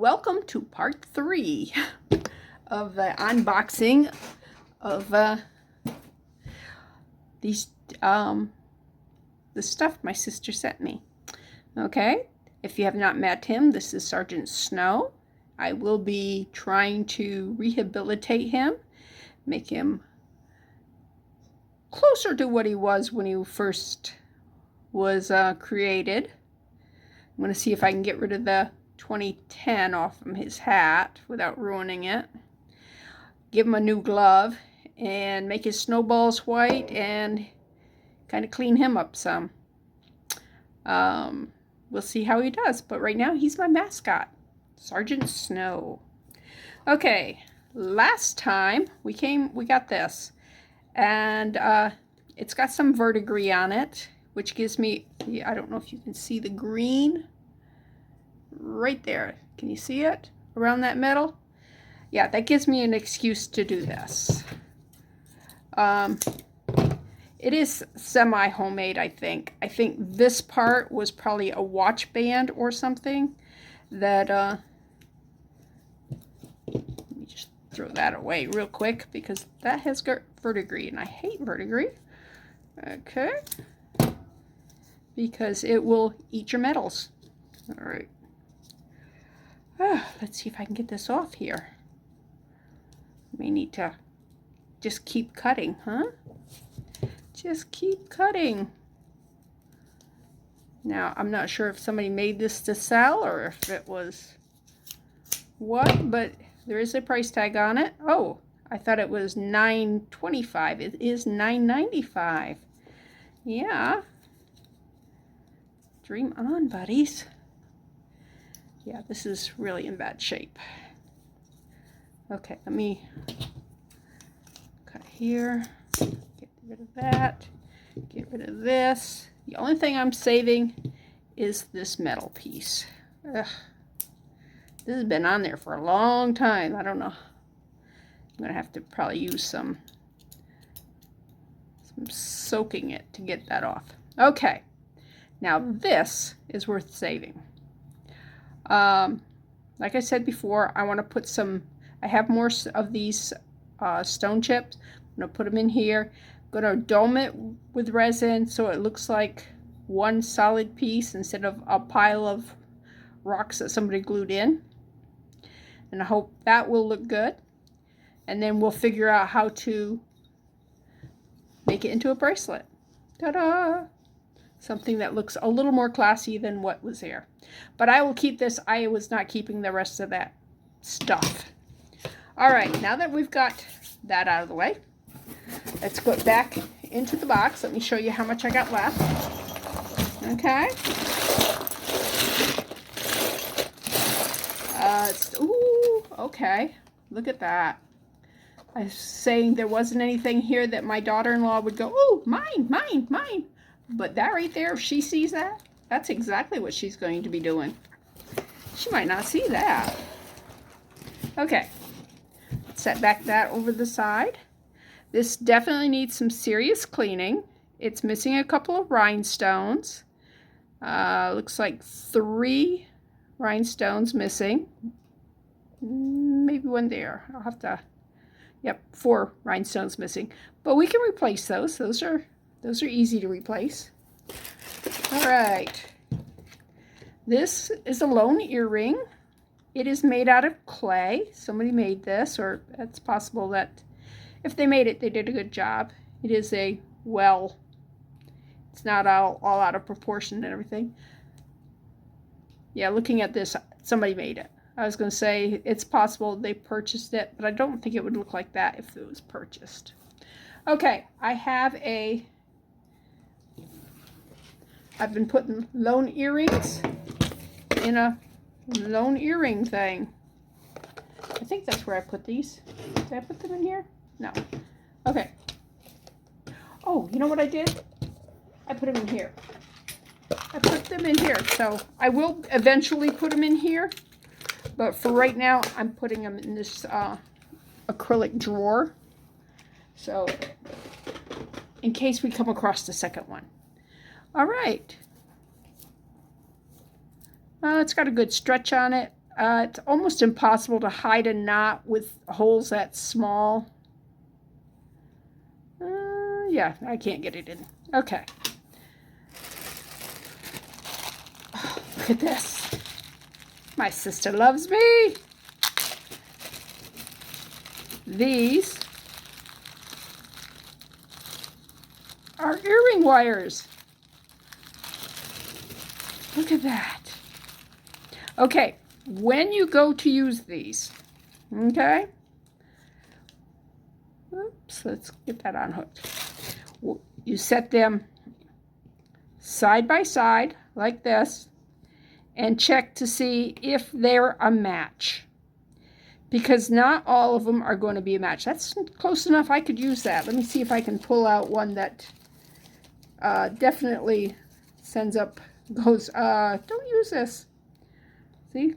welcome to part 3 of the unboxing of these the stuff my sister sent me. Okay, if you have not met him, this is Sergeant Snow. I will be trying to rehabilitate him, make him closer to what he was when he first was created. I'm going to see if I can get rid of the 2010 off from his hat without ruining it. Give him a new glove and make his snowballs white and kind of clean him up some. We'll see how he does, but right now he's my mascot, Sergeant Snow. Okay, last time we got this, and it's got some verdigris on it, which gives me, I don't know if you can see the green right there. Can you see it around that metal? Yeah, that gives me an excuse to do this. It is semi-homemade, I think. I think this part was probably a watch band or something that, let me just throw that away real quick because that has got verdigris, and I hate verdigris. Okay. Because it will eat your metals. All right. Let's see if I can get this off here. May need to just keep cutting, huh? Just keep cutting. Now, I'm not sure if somebody made this to sell or if it was what, but there is a price tag on it. Oh, I thought it was $9.25. It is $9.95. Yeah. Dream on, buddies. Yeah, this is really in bad shape. Okay, let me cut here. Get rid of that. Get rid of this. The only thing I'm saving is this metal piece. Ugh. This has been on there for a long time. I don't know. I'm going to have to probably use some soaking it to get that off. Okay. Now this is worth saving. Like I said before, I want to put some, I have more of these stone chips. I'm going to put them in here. I'm going to dome it with resin so it looks like one solid piece instead of a pile of rocks that somebody glued in. And I hope that will look good. And then we'll figure out how to make it into a bracelet. Ta-da! Something that looks a little more classy than what was there. But I will keep this. I was not keeping the rest of that stuff. All right, now that we've got that out of the way, let's go back into the box. Let me show you how much I got left. Okay. Ooh, okay. Look at that. I was saying there wasn't anything here that my daughter-in-law would go, oh, mine, mine, mine. But that right there, if she sees that, that's exactly what she's going to be doing. She might not see that. Okay. Let's set back that over the side. This definitely needs some serious cleaning. It's missing a couple of rhinestones. Looks like 3 rhinestones missing. Maybe one there. I'll have to, yep, 4 rhinestones missing. But we can replace those. Those are easy to replace. All right. This is a lone earring. It is made out of clay. Somebody made this, or it's possible that if they made it, they did a good job. It is a, well, it's not all out of proportion and everything. Yeah, looking at this, somebody made it. I was going to say it's possible they purchased it, but I don't think it would look like that if it was purchased. Okay, I've been putting lone earrings in a lone earring thing. I think that's where I put these. Did I put them in here? No. Okay. Oh, you know what I did? I put them in here. I put them in here. So I will eventually put them in here. But for right now, I'm putting them in this acrylic drawer. So in case we come across the second one. All right. It's got a good stretch on it. It's almost impossible to hide a knot with holes that small. Yeah, I can't get it in. Okay. Oh, look at this. My sister loves me. These are earring wires. Look at that. Okay, when you go to use these, okay? Oops, let's get that unhooked. You set them side by side like this and check to see if they're a match. Because not all of them are going to be a match. That's close enough. I could use that. Let me see if I can pull out one that definitely goes, don't use this. See?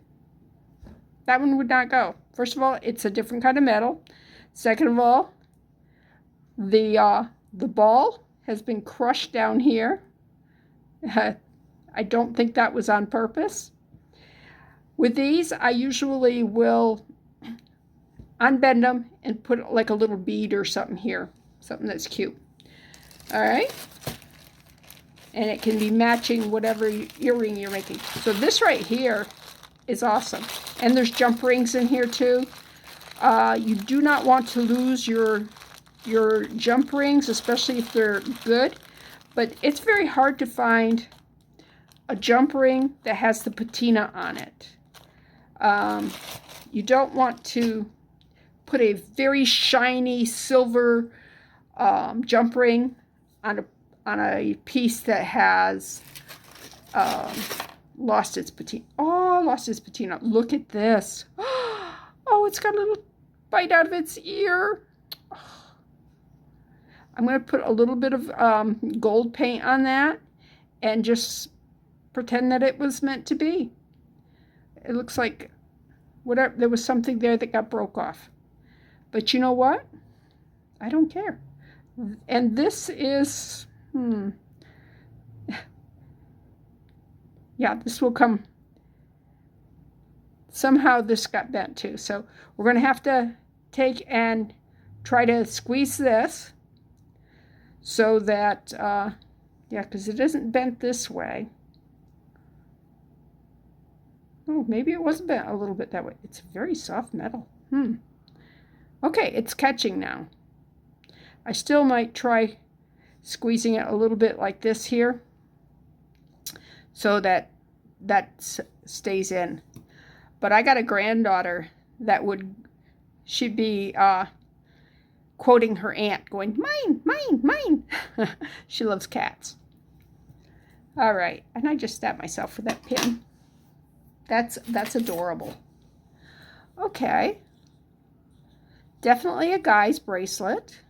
That one would not go. First of all, it's a different kind of metal. Second of all, the ball has been crushed down here. I don't think that was on purpose. With these, I usually will unbend them and put like a little bead or something here. Something that's cute. All right? And it can be matching whatever earring you're making. So this right here is awesome. And there's jump rings in here too. You do not want to lose your jump rings, especially if they're good. But it's very hard to find a jump ring that has the patina on it. You don't want to put a very shiny silver jump ring on a piece that has lost its patina. Oh, lost its patina. Look at this. Oh, it's got a little bite out of its ear. I'm going to put a little bit of gold paint on that and just pretend that it was meant to be. It looks like whatever, there was something there that got broke off. But you know what? I don't care. And this is, yeah, this will come. Somehow this got bent too. So we're going to have to take and try to squeeze this so that, yeah, because it isn't bent this way. Oh, maybe it was bent a little bit that way. It's very soft metal. Okay, it's catching now. I still might try squeezing it a little bit like this here so that stays in. But I got a granddaughter that she'd be quoting her aunt going, mine, mine, mine. She loves cats. All right, and I just stabbed myself with that pin. That's adorable. Okay. Definitely a guy's bracelet.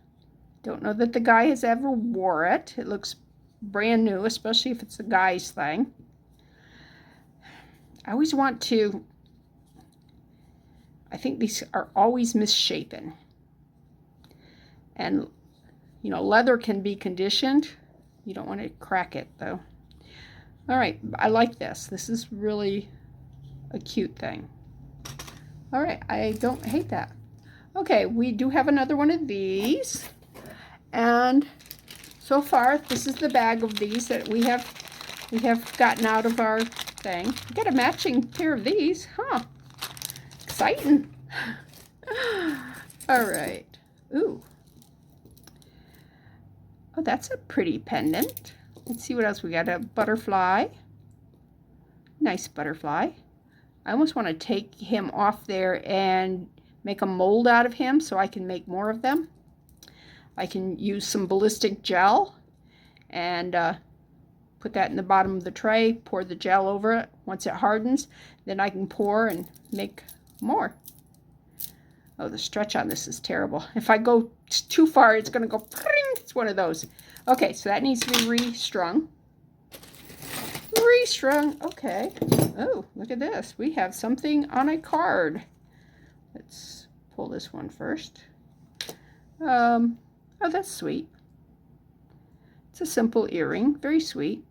Don't know that the guy has ever wore it. It looks brand new, especially if it's a guy's thing. I always want to, I think these are always misshapen. And, you know, leather can be conditioned. You don't want to crack it, though. All right, I like this. This is really a cute thing. All right, I don't hate that. Okay, we do have another one of these. And so far, this is the bag of these that we have gotten out of our thing. We got a matching pair of these, huh? Exciting. All right. Ooh. Oh, that's a pretty pendant. Let's see what else we got. A butterfly. Nice butterfly. I almost want to take him off there and make a mold out of him so I can make more of them. I can use some ballistic gel and put that in the bottom of the tray, pour the gel over it. Once it hardens, then I can pour and make more. Oh, the stretch on this is terrible. If I go too far, it's going to go, pring. It's one of those. Okay, so that needs to be restrung. Restrung, okay. Oh, look at this. We have something on a card. Let's pull this one first. Oh, that's sweet. It's a simple earring, very sweet.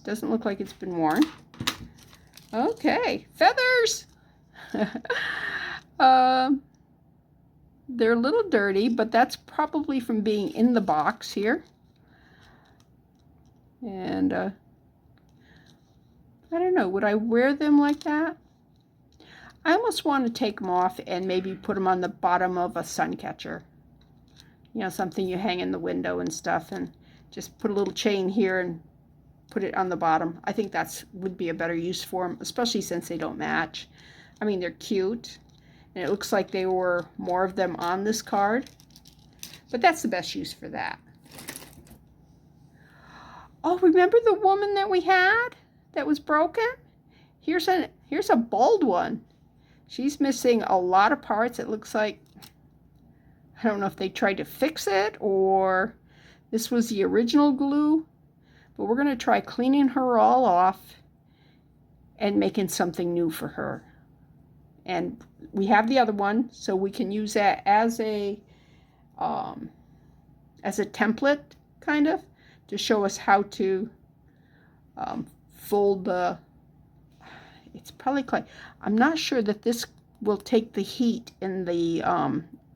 Doesn't look like it's been worn. Okay, feathers. um, they're a little dirty, but that's probably from being in the box here. And I don't know, would I wear them like that? I almost want to take them off and maybe put them on the bottom of a sun catcher. You know, something you hang in the window and stuff, and just put a little chain here and put it on the bottom. I think that's would be a better use for them, especially since they don't match. I mean, they're cute, and it looks like there were more of them on this card, but that's the best use for that. Oh, remember the woman that we had that was broken? Here's a bald one. She's missing a lot of parts. It looks like, I don't know if they tried to fix it or this was the original glue, but we're going to try cleaning her all off and making something new for her. And we have the other one, so we can use that as a template, kind of, to show us how to fold the, it's probably clay. I'm not sure that this will take the heat in the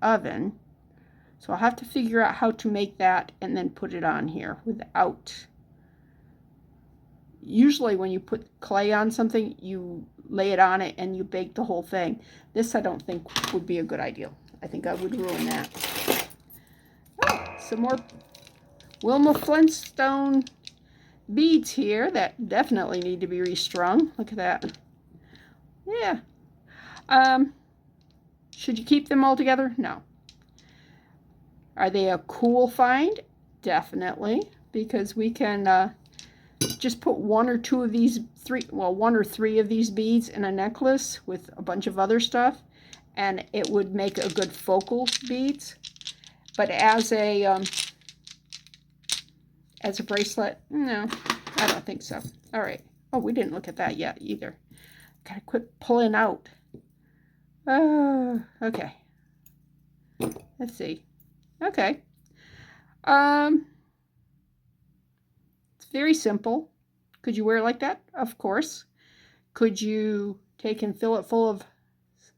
oven, so I'll have to figure out how to make that and then put it on here without. Usually when you put clay on something, you lay it on it and you bake the whole thing. This I don't think would be a good idea. I think I would ruin that. Oh, some more Wilma Flintstone beads here that definitely need to be restrung. Look at that. Yeah. Should you keep them all together? No. Are they a cool find? Definitely, because we can just put one or two of these one or three of these beads in a necklace with a bunch of other stuff, and it would make a good focal beads. But as a bracelet, no, I don't think so. All right. Oh, we didn't look at that yet either. Gotta quit pulling out. Okay. Let's see. Okay. It's very simple. Could you wear it like that? Of course. Could you take and fill it full of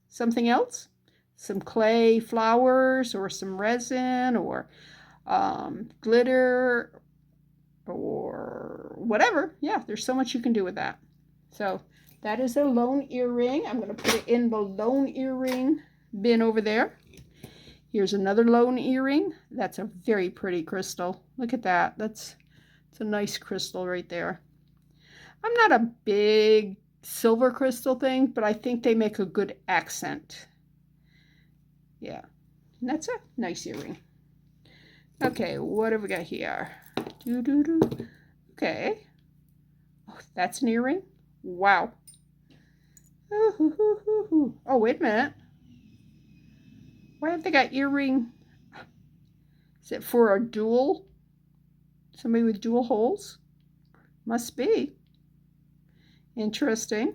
something else? Some clay flowers or some resin or glitter or whatever. Yeah, there's so much you can do with that. So that is a lone earring. I'm going to put it in the lone earring bin over there. Here's another lone earring. That's a very pretty crystal. Look at that. It's a nice crystal right there. I'm not a big silver crystal thing, but I think they make a good accent. Yeah, and that's a nice earring. Okay, what have we got here? Okay. Oh, that's an earring? Wow. Oh, wait a minute. Why have they got earring? Is it for a dual? Somebody with dual holes? Must be. Interesting.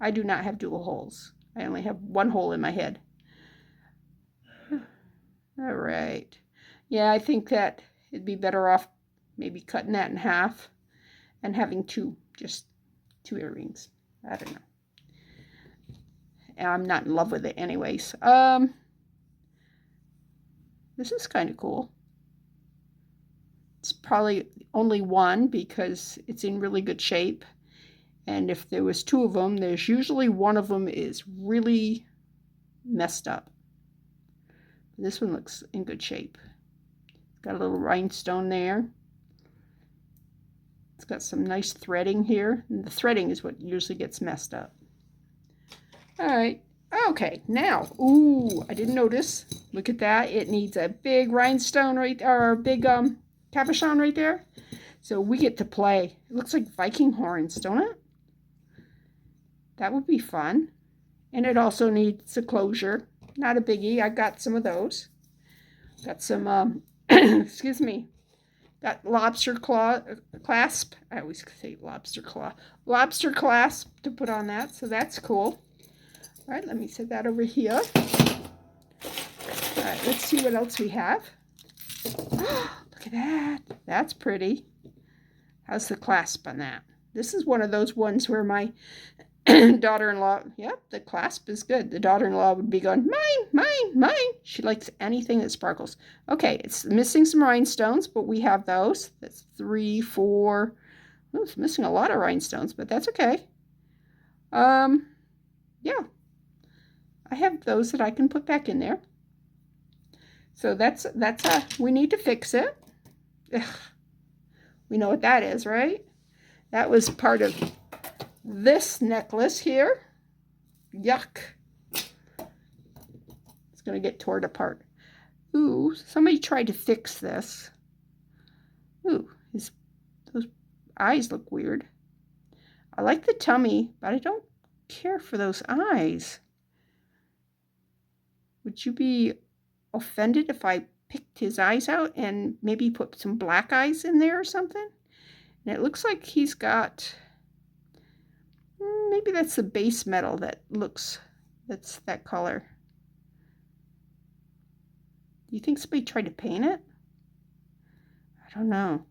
I do not have dual holes. I only have one hole in my head. All right. Yeah, I think that it'd be better off maybe cutting that in half and having just two earrings. I don't know. And I'm not in love with it anyways. This is kind of cool. It's probably only one because it's in really good shape. And if there was two of them, there's usually one of them is really messed up. This one looks in good shape. It's got a little rhinestone there. It's got some nice threading here. And the threading is what usually gets messed up. All right. Okay, now, ooh, I didn't notice. Look at that. It needs a big rhinestone right there, or a big cabochon right there. So we get to play. It looks like Viking horns, don't it? That would be fun. And it also needs a closure. Not a biggie. I got some of those. Got some, excuse me. Got lobster claw clasp. I always say lobster claw. Lobster clasp to put on that. So that's cool. All right, let me set that over here. All right, let's see what else we have. Look at that. That's pretty. How's the clasp on that? This is one of those ones where my daughter-in-law, yep, the clasp is good. The daughter-in-law would be going, mine, mine, mine. She likes anything that sparkles. Okay, it's missing some rhinestones, but we have those. That's 3, 4. Oh, it's missing a lot of rhinestones, but that's okay. Yeah, I have those that I can put back in there. So we need to fix it. Ugh. We know what that is, right? That was part of this necklace here. Yuck. It's going to get torn apart. Ooh, somebody tried to fix this. Ooh, those eyes look weird. I like the tummy, but I don't care for those eyes. Would you be offended if I picked his eyes out and maybe put some black eyes in there or something? And it looks like he's got, maybe that's the base metal that's that color. Do you think somebody tried to paint it? I don't know.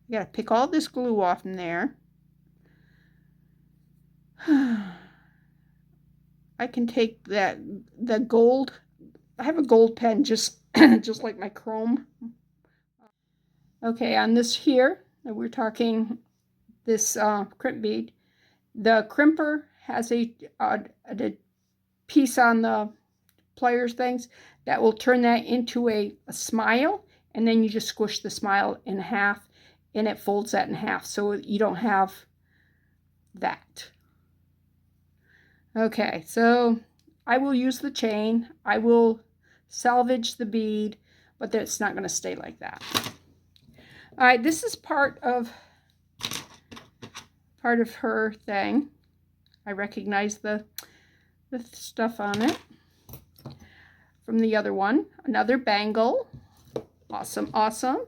I gotta pick all this glue off in there. I can take the gold. I have a gold pen just just like my chrome. Okay, on this here, we're talking this crimp bead. The crimper has a piece on the pliers things that will turn that into a smile, and then you just squish the smile in half, and it folds that in half, so you don't have that. Okay, so I will use the chain. I will salvage the bead, but it's not going to stay like that. All right, this is part of her thing. I recognize the stuff on it from the other one. Another bangle. Awesome, awesome.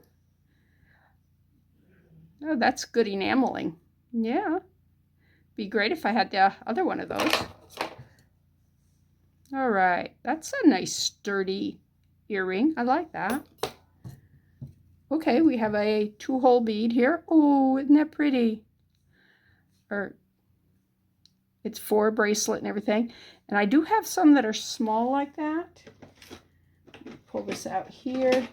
Oh, that's good enameling. Yeah. Be great if I had the other one of those. All right, that's a nice sturdy earring. I like that. Okay, we have a 2-hole bead here. Oh, isn't that pretty? Or it's for a bracelet and everything. And I do have some that are small like that. Pull this out here.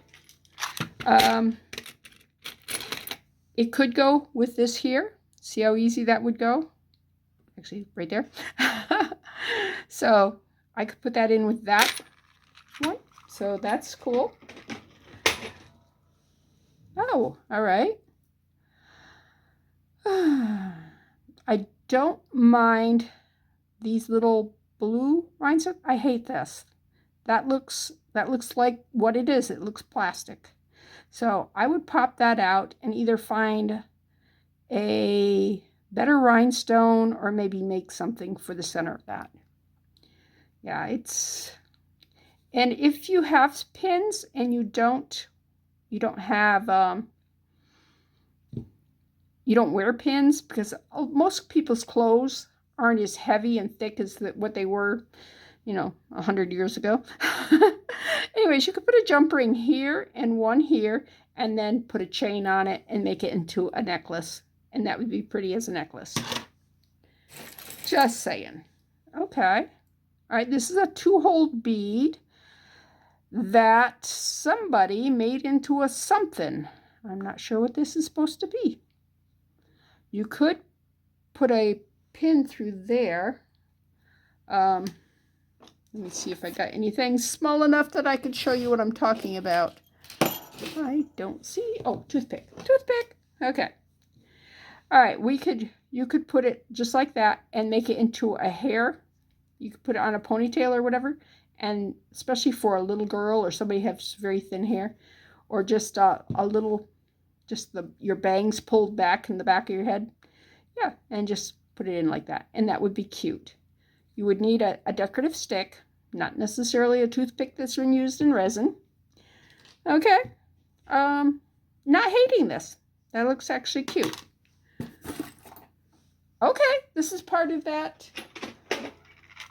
It could go with this here. See how easy that would go? Actually, right there. So I could put that in with that one. So that's cool. Oh, all right. I don't mind these little blue rhinestones. I hate this. That looks like what it is. It looks plastic. So I would pop that out and either find a better rhinestone or maybe make something for the center of that. Yeah, and if you have pins and you don't have you don't wear pins, because most people's clothes aren't as heavy and thick as what they were, 100 years ago. Anyways, you could put a jump ring here and one here, and then put a chain on it and make it into a necklace. And that would be pretty as a necklace. Just saying. Okay. All right, this is a 2-hole bead that somebody made into a something. I'm not sure what this is supposed to be. You could put a pin through there. Let me see if I got anything small enough that I could show you what I'm talking about. I don't see. Oh, toothpick. Toothpick. Okay. All right, you could put it just like that and make it into a hair. You could put it on a ponytail or whatever, and especially for a little girl or somebody who has very thin hair, or just a little, your bangs pulled back in the back of your head. Yeah, and just put it in like that, and that would be cute. You would need a decorative stick, not necessarily a toothpick that's been used in resin. Okay, not hating this. That looks actually cute. Okay, this is part of that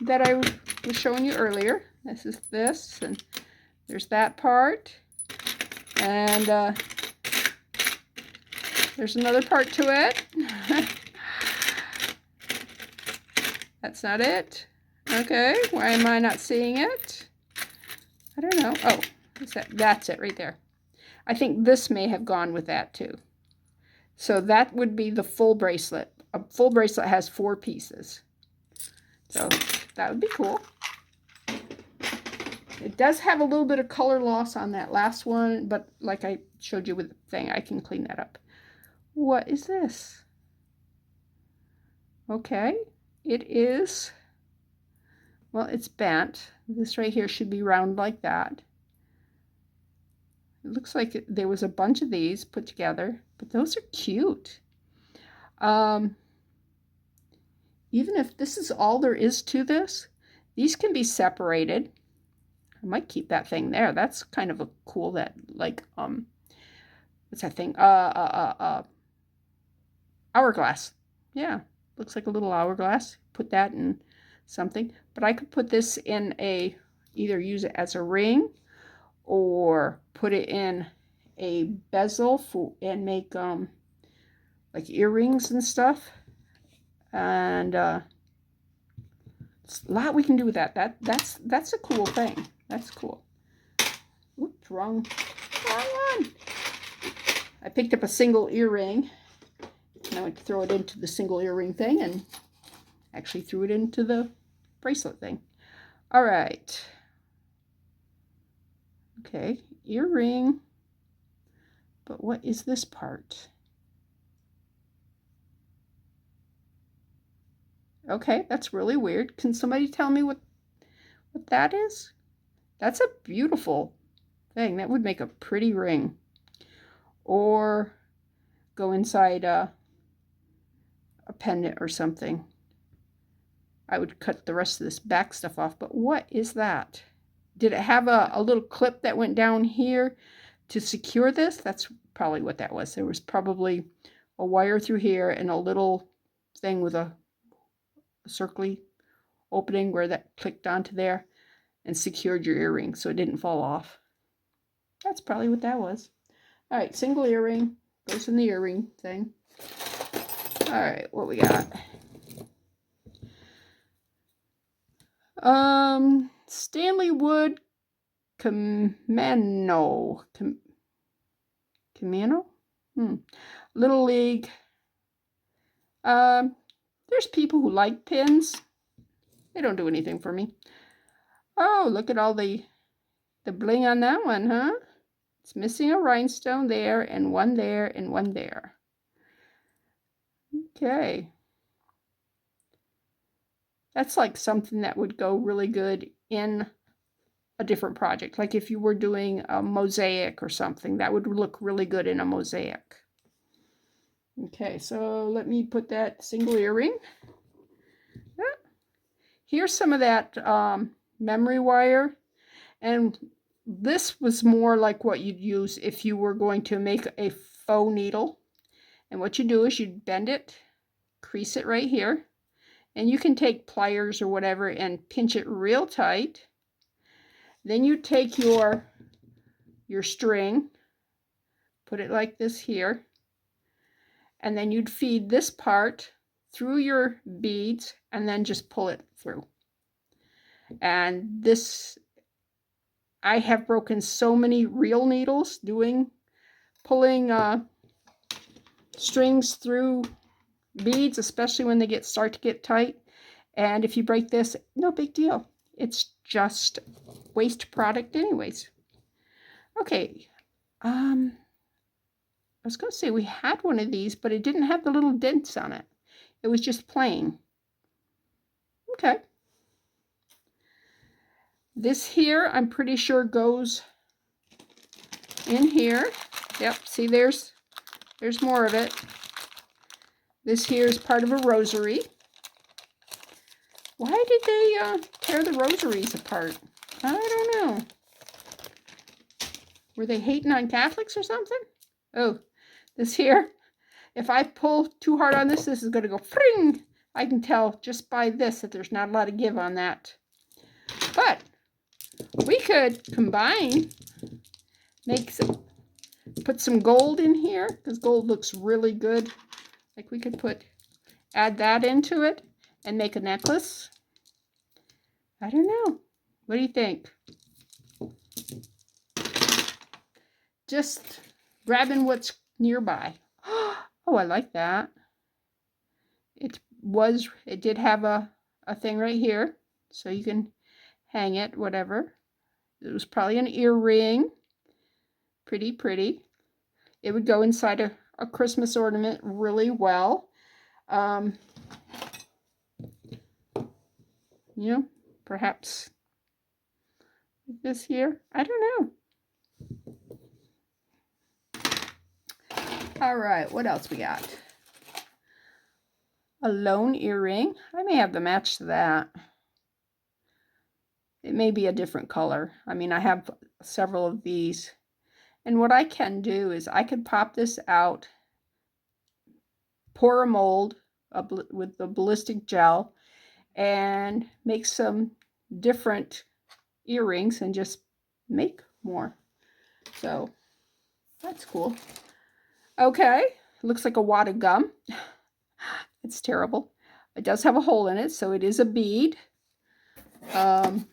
I was showing you earlier. This is this, and there's that part, and there's another part to it. That's not it. Okay, why am I not seeing it? I don't know. Oh, is that? That's it right there. I think this may have gone with that too. So that would be the full bracelet. A full bracelet has 4 pieces. So that would be cool. It does have a little bit of color loss on that last one, but like I showed you with the thing, I can clean that up. What is this? Okay, it is, well, it's bent. This right here should be round like that. It looks like there was a bunch of these put together, but those are cute. Even if this is all there is to this, these can be separated. I might keep that thing there. That's kind of a cool, that like what's that thing? Hourglass. Yeah, looks like a little hourglass. Put that in something. But I could put this in either use it as a ring or put it in a bezel and make like earrings and stuff. And it's a lot we can do with that. That's a cool thing. That's cool. Oops, wrong one. I picked up a single earring. Now I throw it into the single earring thing and actually threw it into the bracelet thing. All right. Okay, earring. But what is this part? Okay, that's really weird. Can somebody tell me what that is? That's a beautiful thing. That would make a pretty ring. Or go inside a pendant or something. I would cut the rest of this back stuff off, but what is that? Did it have a little clip that went down here to secure this? That's probably what that was. There was probably a wire through here and a little thing with a circly opening where that clicked onto there and secured your earring so it didn't fall off. That's probably what that was. All right, single earring goes in the earring thing. All right, what we got? Stanley Wood Camano. Camano? Little League. There's people who like pins. They don't do anything for me. Oh, look at all the bling on that one, huh? It's missing a rhinestone there, and one there, and one there. Okay. That's like something that would go really good in a different project. Like if you were doing a mosaic or something, that would look really good in a mosaic. Okay, so let me put that single earring. Here's some of that memory wire. And this was more like what you'd use if you were going to make a faux needle. And what you do is you'd bend it, crease it right here. And you can take pliers or whatever and pinch it real tight. Then you take your string, put it like this here, and then you'd feed this part through your beads and then just pull it through. And this, I have broken so many real needles pulling strings through beads, especially when they start to get tight. And if you break this, no big deal. It's just waste product anyways. Okay, I was going to say we had one of these, but it didn't have the little dents on it. It was just plain. Okay. This here, I'm pretty sure goes in here. Yep, see there's more of it. This here is part of a rosary. Why did they tear the rosaries apart? I don't know. Were they hating on Catholics or something? Oh, this here, if I pull too hard on this, this is going to go fring. I can tell just by this that there's not a lot of give on that. But we could combine, put some gold in here, because gold looks really good. Like we could add that into it, and make a necklace? I don't know. What do you think? Just grabbing what's nearby. Oh, I like that. It did have a thing right here, so you can hang it, whatever. It was probably an earring. Pretty, pretty. It would go inside a Christmas ornament really well. You know, perhaps this here. I don't know. All right, what else we got? A lone earring. I may have the match to that. It may be a different color. I mean, I have several of these. And what I can do is I could pop this out, pour a mold with the ballistic gel, and make some different earrings and just make more. So that's cool. Okay, looks like a wad of gum. It's terrible. It does have a hole in it, so it is a bead. Oh,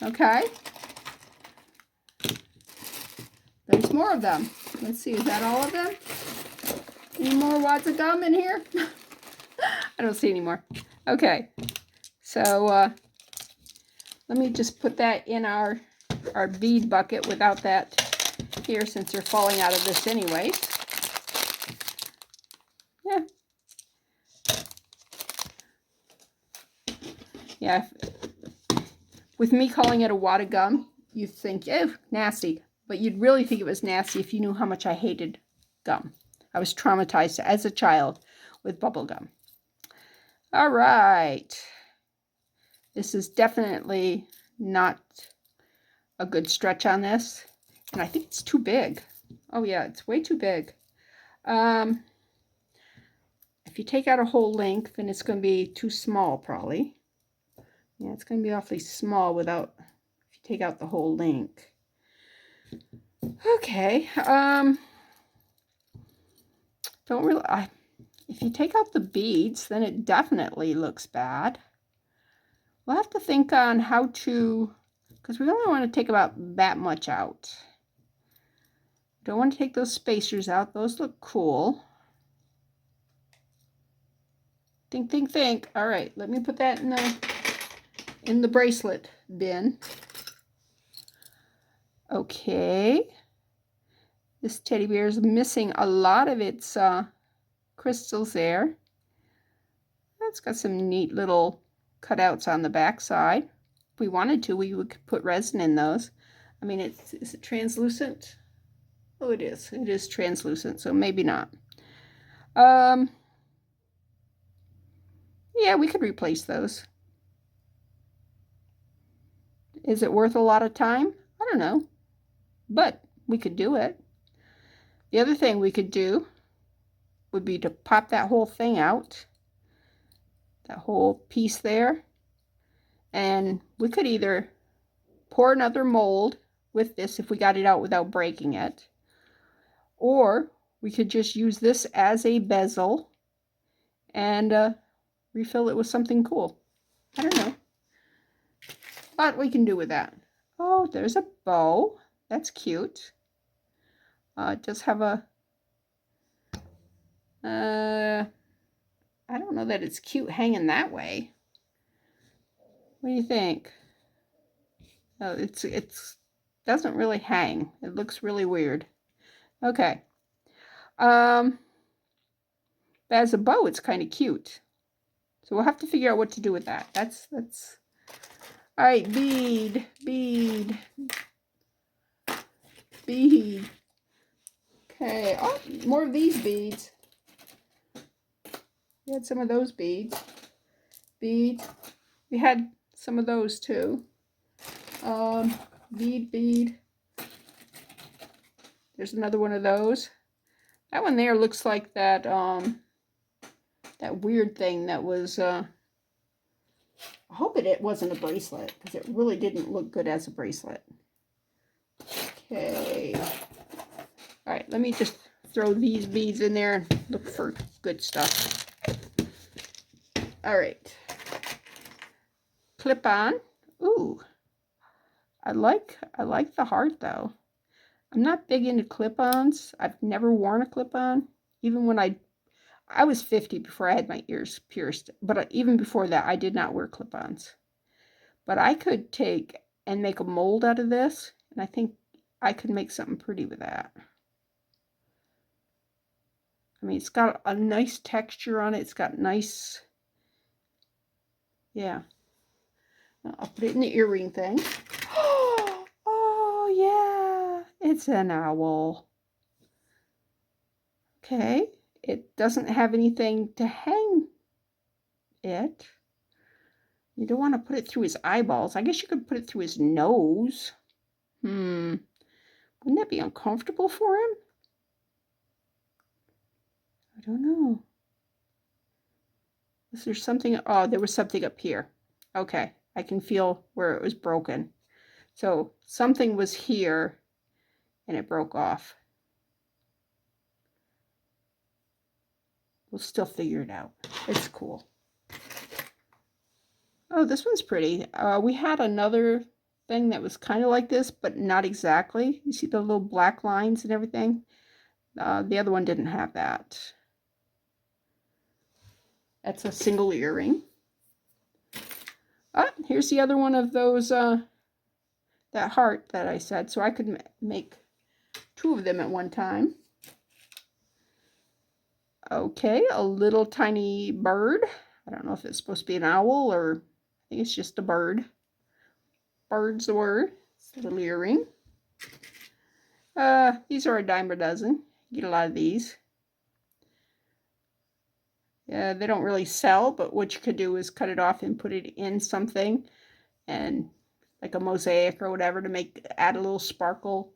okay. There's more of them. Let's see, is that all of them? Any more wads of gum in here? I don't see any more. Okay, so let me just put that in our bead bucket without that here, since they're falling out of this anyways. Yeah. Yeah. With me calling it a wad of gum, you'd think, ew, nasty. But you'd really think it was nasty if you knew how much I hated gum. I was traumatized as a child with bubble gum. All right. This is definitely not a good stretch on this. And I think it's too big. Oh yeah, it's way too big. If you take out a whole length, then it's going to be too small probably. Yeah, it's going to be awfully small without, if you take out the whole length. Okay, don't really, if you take out the beads, then it definitely looks bad. We'll have to think on how to, because we only want to take about that much out. Don't want to take those spacers out. Those look cool. Think, think, think. All right, let me put that in the bracelet bin. Okay. This teddy bear is missing a lot of its crystals there. It's got some neat little cutouts on the back side. If we wanted to, we would put resin in those. I mean, is it translucent? Oh, it is. It is translucent, so maybe not. Yeah, we could replace those. Is it worth a lot of time? I don't know, but we could do it. The other thing we could do would be to pop that whole thing out, that whole piece there, and we could either pour another mold with this if we got it out without breaking it, or we could just use this as a bezel and refill it with something cool. I don't know what we can do with that. Oh, there's a bow. That's cute. It does have a, I don't know that it's cute hanging that way. What do you think? Oh, it's doesn't really hang. It looks really weird. Okay. But as a bow, it's kind of cute. So we'll have to figure out what to do with that. That's all right. Bead. Okay, oh, more of these beads. We had some of those beads. We had some of those too. Bead. There's another one of those. That one there looks like that that weird thing that was I hope it wasn't a bracelet, because it really didn't look good as a bracelet. Okay. All right, let me just throw these beads in there and look for good stuff. All right. Clip on. Ooh. I like the heart though. I'm not big into clip-ons. I've never worn a clip-on. Even when I was 50 before I had my ears pierced. But even before that, I did not wear clip-ons. But I could take and make a mold out of this. And I think I could make something pretty with that. I mean, it's got a nice texture on it. It's got nice, yeah. I'll put it in the earring thing. Oh, yeah. It's an owl. Okay. It doesn't have anything to hang it. You don't want to put it through his eyeballs. I guess you could put it through his nose. Wouldn't that be uncomfortable for him? I don't know. Is there something? Oh, there was something up here. Okay. I can feel where it was broken. So something was here and it broke off. We'll still figure it out. It's cool. Oh, this one's pretty. We had another thing that was kind of like this, but not exactly. You see the little black lines and everything? The other one didn't have that. That's a single earring. Ah, here's the other one of those, that heart that I said. So I could make 2 of them at one time. Okay, a little tiny bird. I don't know if it's supposed to be an owl or I think it's just a bird. Bird's the word. It's a little earring. These are a dime a dozen. You get a lot of these. Yeah, they don't really sell, but what you could do is cut it off and put it in something, and like a mosaic or whatever to add a little sparkle.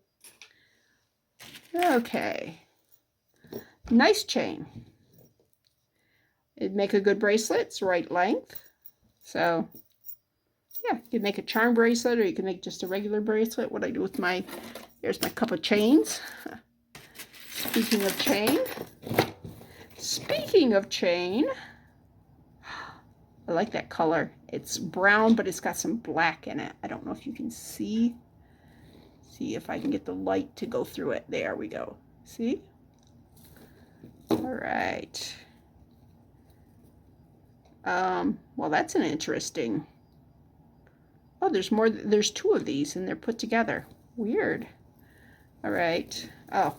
Okay. Nice chain. It'd make a good bracelet. It's the right length. So, yeah, you could make a charm bracelet or you can make just a regular bracelet. What I do with here's my cup of chains. Speaking of chain, I like that color. It's brown, but it's got some black in it. I don't know if you can see. See if I can get the light to go through it. There we go. See? All right. Well, that's an interesting. Oh, there's more. There's 2 of these, and they're put together. Weird. All right. Oh,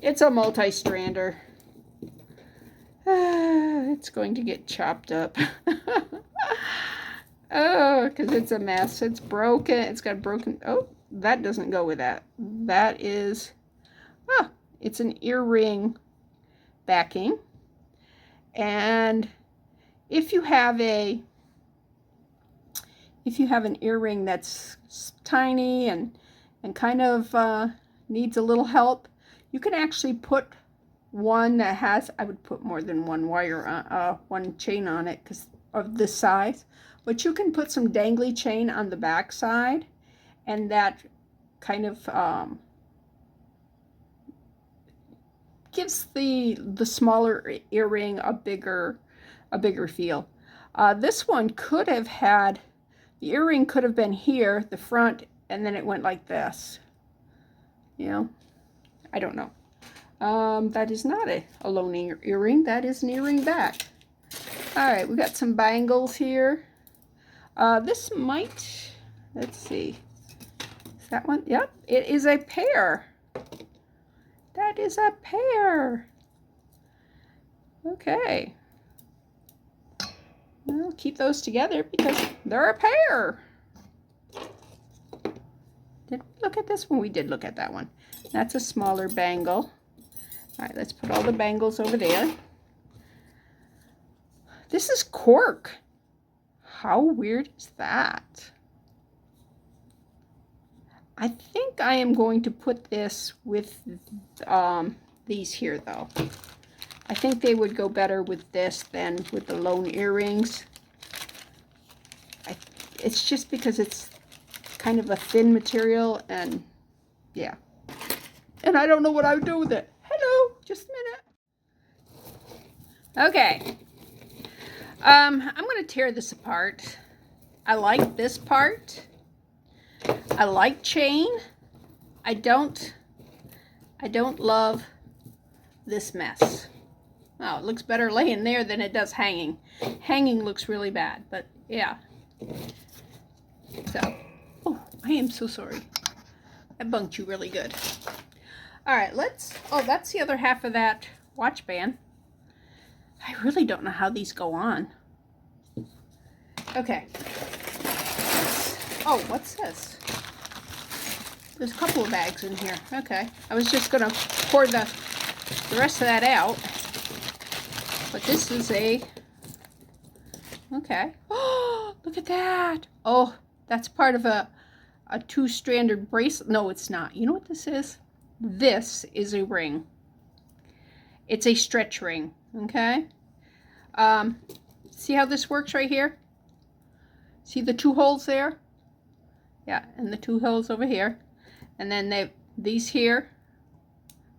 it's a multi-strander. It's going to get chopped up. Oh, because it's a mess. It's broken. It's got broken. Oh, that doesn't go with that. That is. Ah, it's an earring backing, and if you have an earring that's tiny and kind of needs a little help, you can actually put one that has, I would put more than one wire on, one chain on it because of this size, but you can put some dangly chain on the back side, and that kind of gives the smaller earring a bigger feel. This one could have had, the earring could have been here, the front, and then it went like this. You know, I don't know. That is not a lone earring. That is an earring back. All right, we got some bangles here. This might, let's see. Is that one? Yep, it is a pair. That is a pair. Okay. Well, keep those together because they're a pair. Did we look at this one? We did look at that one. That's a smaller bangle. All right, let's put all the bangles over there. This is cork. How weird is that? I think I am going to put this with these here, though. I think they would go better with this than with the lone earrings. It's just because it's kind of a thin material, and yeah. And I don't know what I would do with it. Hello, just a minute. Okay. I'm going to tear this apart. I like this part. I like chain. I don't love this mess. Oh, it looks better laying there than it does hanging. Hanging looks really bad, but yeah. So, oh, I am so sorry. I bunked you really good. All right, oh, that's the other half of that watch band. I really don't know how these go on. Okay. Oh, what's this? There's a couple of bags in here. Okay. I was just going to pour the rest of that out. But this is okay. Oh, look at that. Oh, that's part of a two-stranded bracelet. No, it's not. You know what this is? This is a ring. It's a stretch ring. Okay. See how this works right here? See the two holes there? Yeah, and the two holes over here. And then these here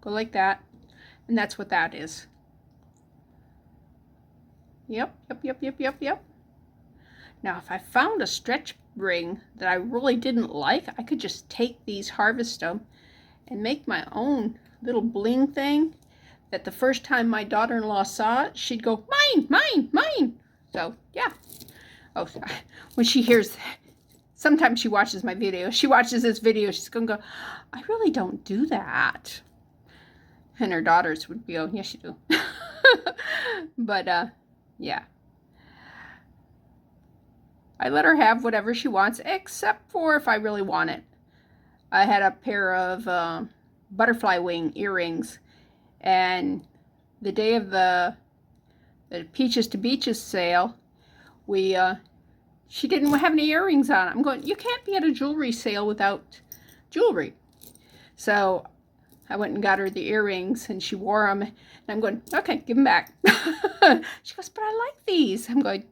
go like that. And that's what that is. Yep. Now, if I found a stretch ring that I really didn't like, I could just take these, harvest them, and make my own little bling thing that the first time my daughter-in-law saw it, she'd go, mine, mine, mine. So, yeah. Oh, when she hears, sometimes she watches my video. She watches this video, she's going to go, I really don't do that. And her daughters would be, oh, yes, you do. But, yeah. I let her have whatever she wants, except for if I really want it. I had a pair of butterfly wing earrings, and the day of the Peaches to Beaches sale, she didn't have any earrings on. I'm going, you can't be at a jewelry sale without jewelry. So I went and got her the earrings, and she wore them, and I'm going, okay, give them back. She goes, but I like these. I'm going,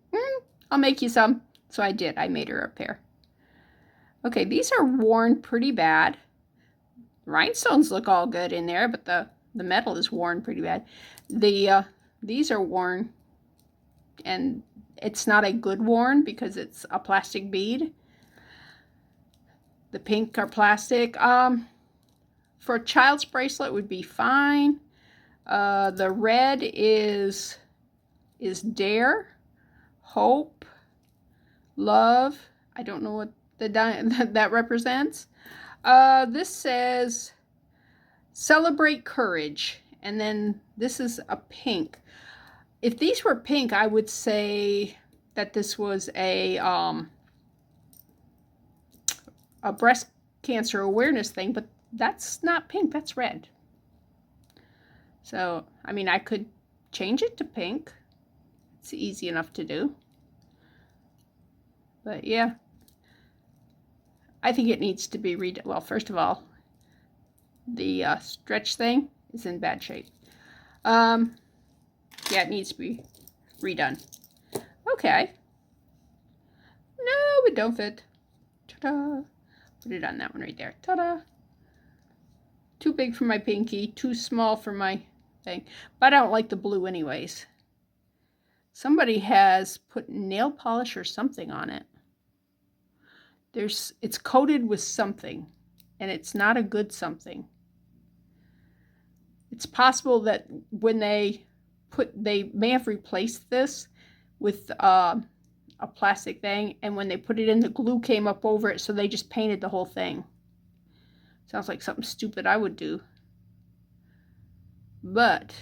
I'll make you some. So I did. I made her a pair. Okay, these are worn pretty bad. Rhinestones look all good in there, but the metal is worn pretty bad. These are worn, and it's not a good worn because it's a plastic bead. The pink are plastic. For a child's bracelet would be fine. The red is Dare, Hope, Love. I don't know what that represents. This says Celebrate Courage, and then this is a pink. If these were pink, I would say that this was a breast cancer awareness thing, but that's not pink, that's red. So, I mean, I could change it to pink. It's easy enough to do. But yeah, I think it needs to be redone. Well, first of all, the stretch thing is in bad shape. Yeah, it needs to be redone. Okay. No, it don't fit. Ta-da. Put it on that one right there. Ta-da. Too big for my pinky, too small for my thing. But I don't like the blue anyways. Somebody has put nail polish or something on it. It's coated with something, and it's not a good something. It's possible that when they may have replaced this with a plastic thing, and when they put it in, the glue came up over it, so they just painted the whole thing. Sounds like something stupid I would do. But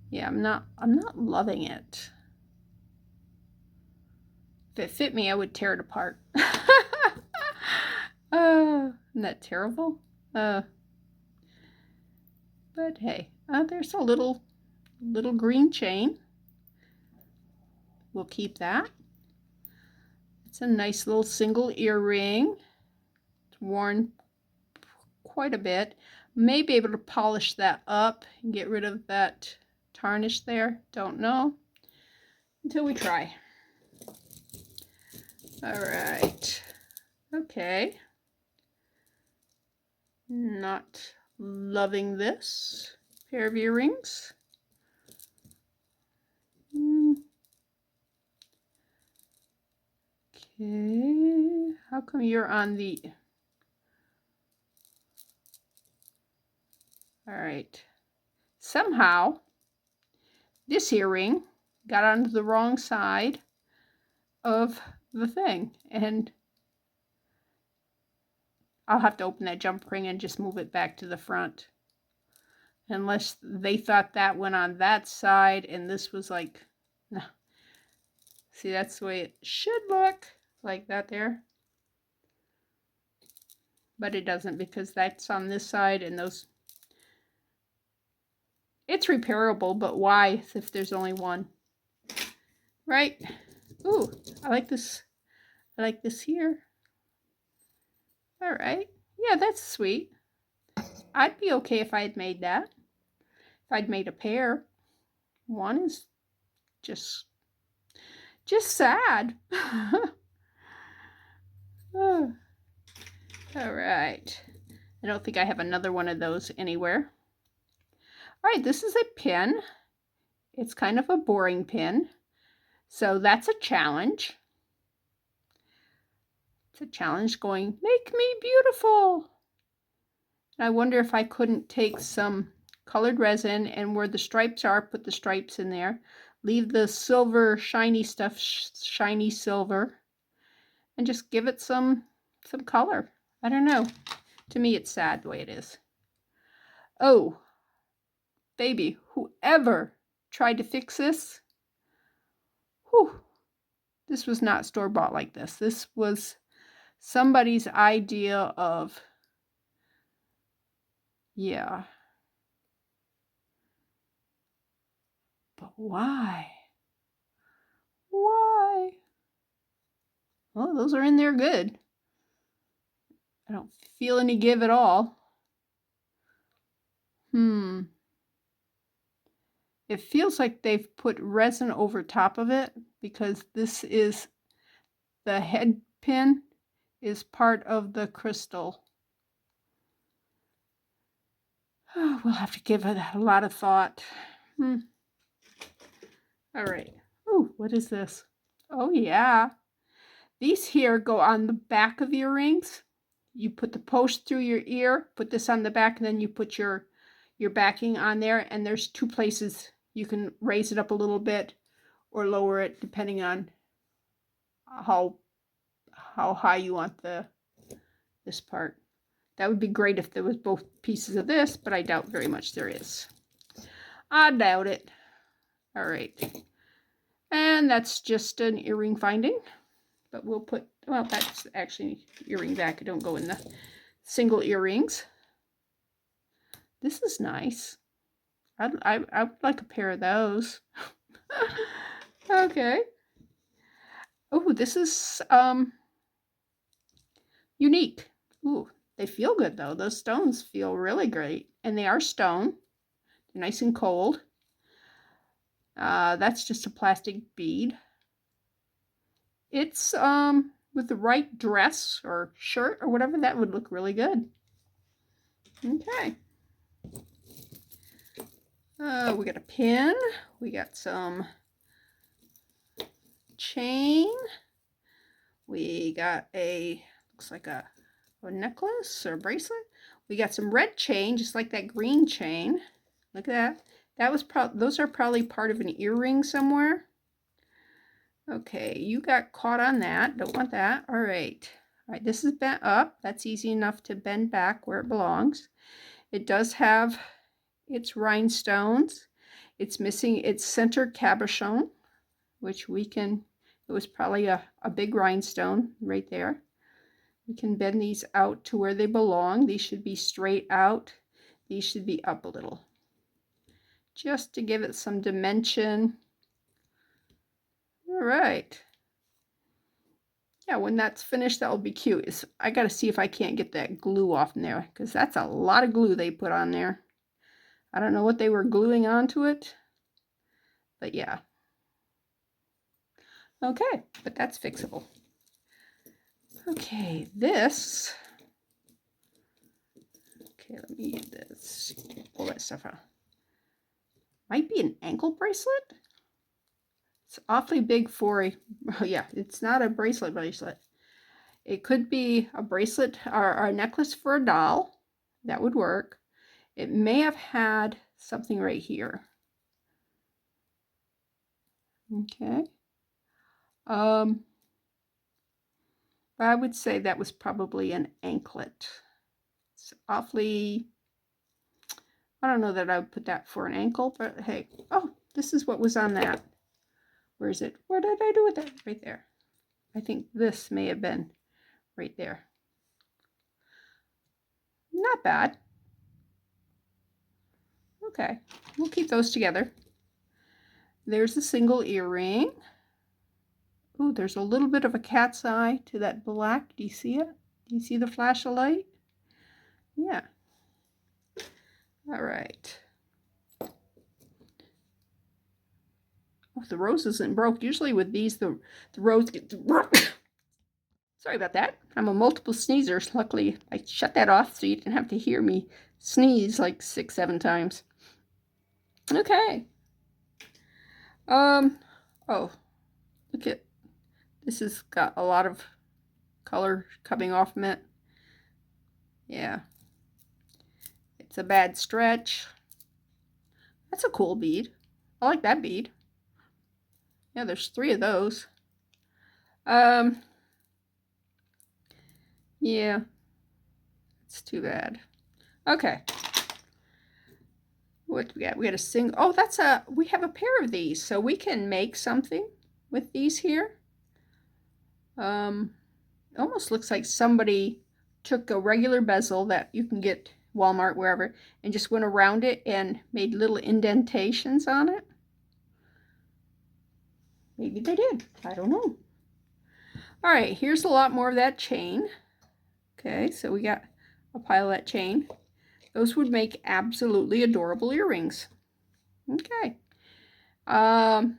yeah, I'm not loving it. If it fit me, I would tear it apart. Isn't that terrible? But hey, there's a little green chain. We'll keep that. It's a nice little single earring. It's worn quite a bit. May be able to polish that up and get rid of that tarnish there. Don't know until we try. All right. Okay. Not loving this pair of earrings. Okay, how come you're on the... All right. Somehow, this earring got onto the wrong side of the thing, and I'll have to open that jump ring and just move it back to the front. Unless they thought that went on that side and this was like, no. See, that's the way it should look, like that there. But it doesn't, because that's on this side and those... It's repairable, but why if there's only one? Right? Ooh, I like this. I like this here. All right. Yeah, that's sweet. I'd be okay if I had made that. If I'd made a pair. One is just sad. Oh. All right. I don't think I have another one of those anywhere. All right, this is a pin. It's kind of a boring pin. So that's a challenge. It's a challenge going, make me beautiful. And I wonder if I couldn't take some colored resin and where the stripes are, put the stripes in there. Leave the silver shiny stuff, shiny silver. And just give it some color. I don't know. To me, it's sad the way it is. Oh, baby, whoever tried to fix this, whew, this was not store-bought like this. This was somebody's idea of, yeah. But why? Why? Well, those are in there good. I don't feel any give at all. It feels like they've put resin over top of it because this is the head pin is part of the crystal. Oh, we'll have to give it a lot of thought. All right. Oh, what is this? Oh, yeah. These here go on the back of earrings. You put the post through your ear, put this on the back, and then you put your backing on there. And there's two places you can raise it up a little bit or lower it depending on how high you want this part. That would be great if there was both pieces of this, but I doubt very much there is. I doubt it. All right. And that's just an earring finding. But we'll put, well, that's actually earring back. I don't go in the single earrings. This is nice. I would like a pair of those. Okay. Oh, this is unique. Ooh, they feel good though. Those stones feel really great. And they are stone. They're nice and cold. That's just a plastic bead. It's with the right dress or shirt or whatever, that would look really good. Okay. We got a pin. We got some chain. We got a, looks like a necklace or a bracelet. We got some red chain, just like that green chain. Look at that. That was those are probably part of an earring somewhere. Okay, you got caught on that. Don't want that. All right. All right, this is bent up. That's easy enough to bend back where it belongs. It does have its rhinestones. It's missing its center cabochon, which we can, it was probably a big rhinestone right there. We can bend these out to where they belong. These should be straight out. These should be up a little, just to give it some dimension. All right. Yeah, when that's finished, that will be cute. I got to see if I can't get that glue off in there, because that's a lot of glue they put on there. I don't know what they were gluing onto it, but yeah. Okay, but that's fixable. Okay, this. Okay, let me use this. Pull that stuff out. Might be an ankle bracelet. It's awfully big for a, oh yeah, it's not a bracelet. It could be a bracelet or a necklace for a doll. That would work. It may have had something right here. Okay. I would say that was probably an anklet. It's awfully, I don't know that I would put that for an ankle, but hey. Oh, this is what was on that. Where is it? What did I do with that? Right there. I think this may have been right there. Not bad. Okay, we'll keep those together. There's a single earring. Oh, there's a little bit of a cat's eye to that black. Do you see it? Do you see the flash of light? Yeah. All right. Oh, the rose isn't broke. Usually with these, the rose gets broke. Sorry about that. I'm a multiple sneezer. Luckily, I shut that off so you didn't have to hear me sneeze like 6, 7 times. Okay. Oh, look at this. Has got a lot of color coming off from it. Yeah. It's a bad stretch. That's a cool bead. I like that bead. Yeah, there's 3 of those. Yeah. It's too bad. Okay. What we got? We got a single. Oh, we have a pair of these, so we can make something with these here. Almost looks like somebody took a regular bezel that you can get Walmart, wherever, and just went around it and made little indentations on it. Maybe they did. I don't know. All right, here's a lot more of that chain. Okay, so we got a pile of that chain. Those would make absolutely adorable earrings. Okay. Oh,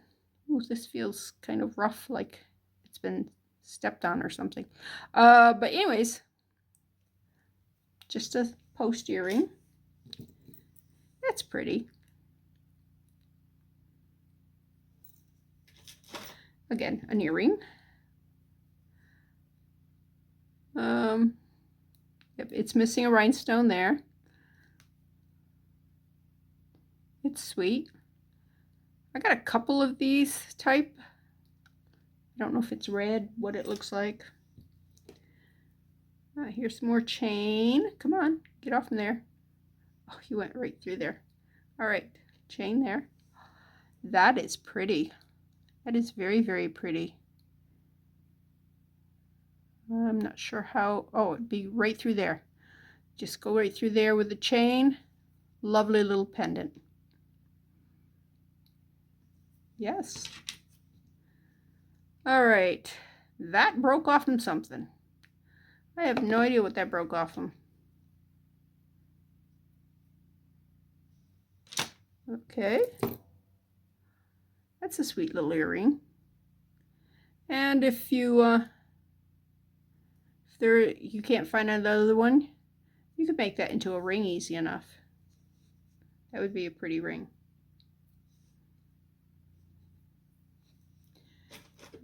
this feels kind of rough, like it's been stepped on or something. But anyways, just a post earring. That's pretty. Again, an earring. Yep, it's missing a rhinestone there. It's sweet. I got a couple of these type. I don't know if it's red, what it looks like. Here's some more chain. Come on, get off from there. Oh, you went right through there. All right, chain there. That is pretty. That is very, very pretty. I'm not sure how. Oh, it'd be right through there. Just go right through there with the chain. Lovely little pendant. Yes. All right. That broke off from something. I have no idea what that broke off from. Okay. That's a sweet little earring. And if you you can't find another one, you could make that into a ring easy enough. That would be a pretty ring.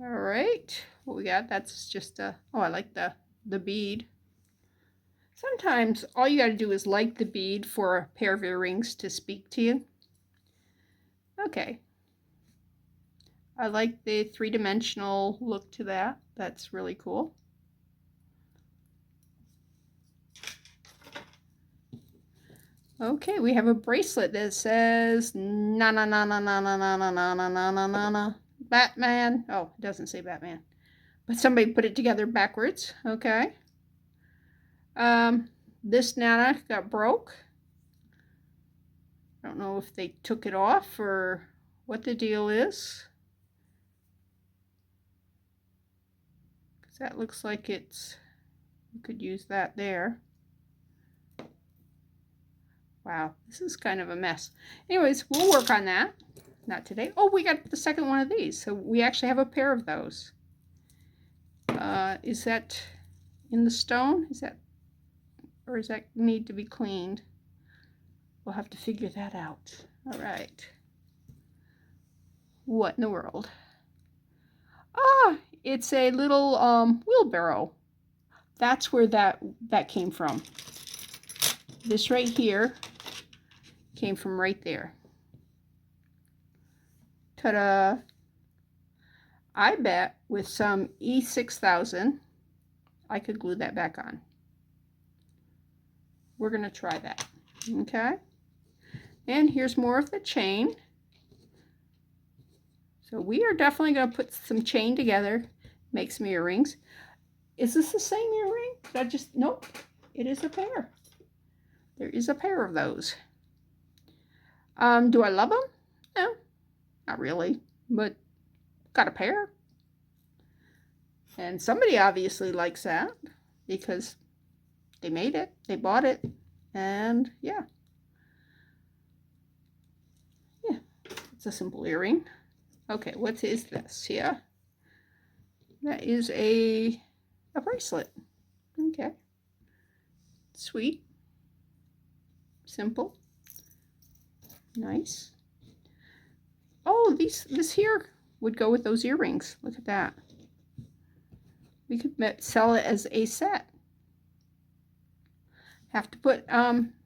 All right, what we got? That's just a, oh, I like the bead. Sometimes all you got to do is like the bead for a pair of earrings to speak to you. Okay. I like the 3-dimensional look to that. That's really cool. Okay, we have a bracelet that says na na na na na na na na na na na na na na Batman. Oh, it doesn't say Batman, but somebody put it together backwards. Okay. This Nana got broke. I don't know if they took it off or what the deal is. Because that looks like it's, you could use that there. Wow, this is kind of a mess. Anyways, we'll work on that. Not today. Oh, we got the second one of these. So we actually have a pair of those. Is that in the stone? Is that, or does that need to be cleaned? We'll have to figure that out. All right. What in the world? Ah, it's a little wheelbarrow. That's where that came from. This right here came from right there. Ta-da! I bet with some E6000, I could glue that back on. We're going to try that. Okay? And here's more of the chain. So we are definitely going to put some chain together, make some earrings. Is this the same earring? Did I just, nope, it is a pair. There is a pair of those. Do I love them? No, not really, but got a pair. And somebody obviously likes that because they made it, they bought it, and yeah. Yeah, it's a simple earring. Okay, what is this here? That is a bracelet. Okay. Sweet. Simple. Nice. Oh, this here would go with those earrings. Look at that. We could sell it as a set. Have to put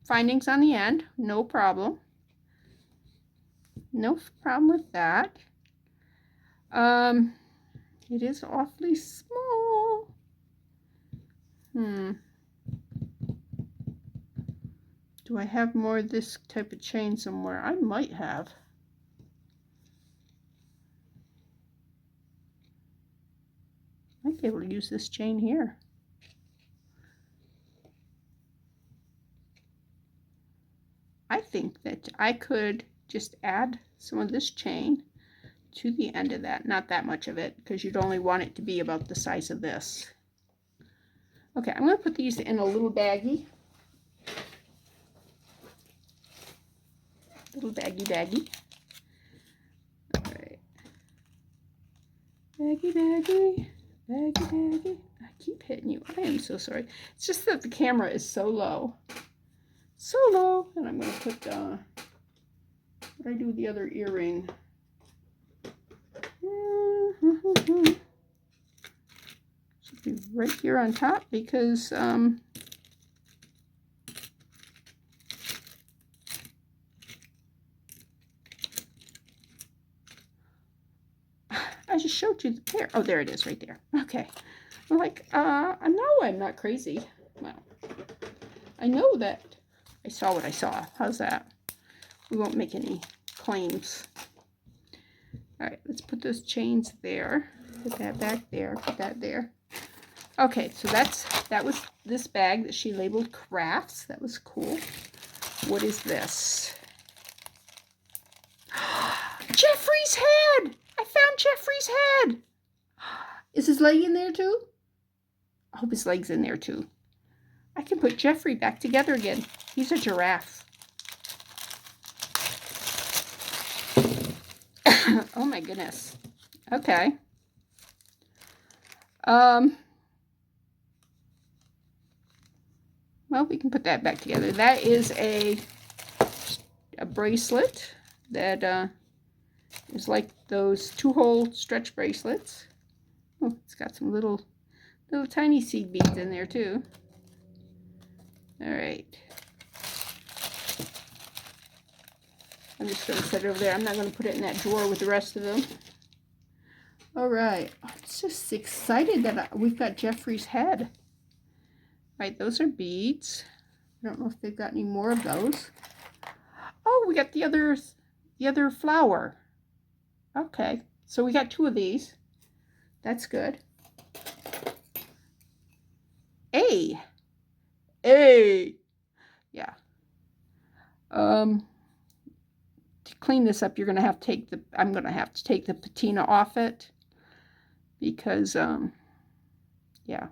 findings on the end. No problem. No problem with that. It is awfully small. Do I have more of this type of chain somewhere? I might have. Might be able to use this chain here. I think that I could just add some of this chain to the end of that. Not that much of it, because you'd only want it to be about the size of this. Okay, I'm going to put these in a little baggie. Little baggie. All right. Baggie. I keep hitting you. I am so sorry. It's just that the camera is so low. So low. And I'm going to put, what do I do with the other earring? Should be right here on top because, I just showed you the pair. Oh, there it is right there. Okay. I'm like, I know I'm not crazy. Well, I know that I saw what I saw. How's that? We won't make any claims. All right, let's put those chains there. Put that back there. Put that there. Okay, so that was this bag that she labeled crafts. That was cool. What is this? Jeffrey's head! I found Jeffrey's head! Is his leg in there too? I hope his leg's in there too. I can put Jeffrey back together again. He's a giraffe. Oh my goodness. Okay. Well, we can put that back together. That is a bracelet that is like those 2-hole stretch bracelets. Oh, it's got some little tiny seed beads in there too. All right. I'm just going to set it over there. I'm not going to put it in that drawer with the rest of them. All right. I'm just excited that we've got Jeffrey's head. All right, those are beads. I don't know if they've got any more of those. Oh, we got the other flower. Okay, so we got 2 of these. That's good. A. Yeah. To clean this up, you're gonna have to take I'm gonna have to take the patina off it because yeah,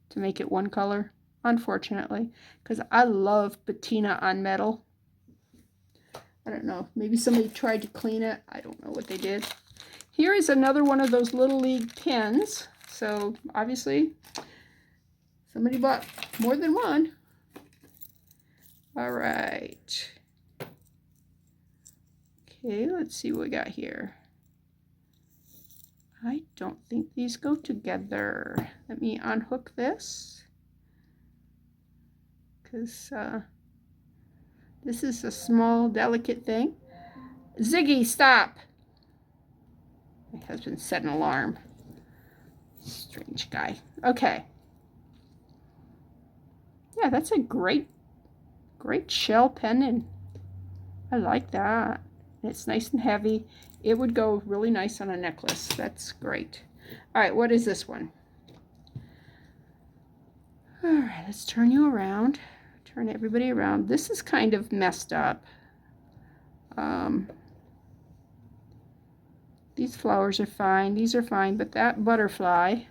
to make it one color, unfortunately, because I love patina on metal. I don't know, maybe somebody tried to clean it. I don't know what they did. Here is another one of those Little League pins. So obviously somebody bought more than one. All right. Okay, let's see what we got here. I don't think these go together. Let me unhook this, because this is a small, delicate thing. Ziggy, stop! My husband set an alarm. Strange guy. Okay. Yeah, that's a great shell pendant. I like that. And it's nice and heavy. It would go really nice on a necklace. That's great. All right, what is this one? All right, let's turn you around. Turn everybody around. This is kind of messed up. These flowers are fine. These are fine, but that butterfly,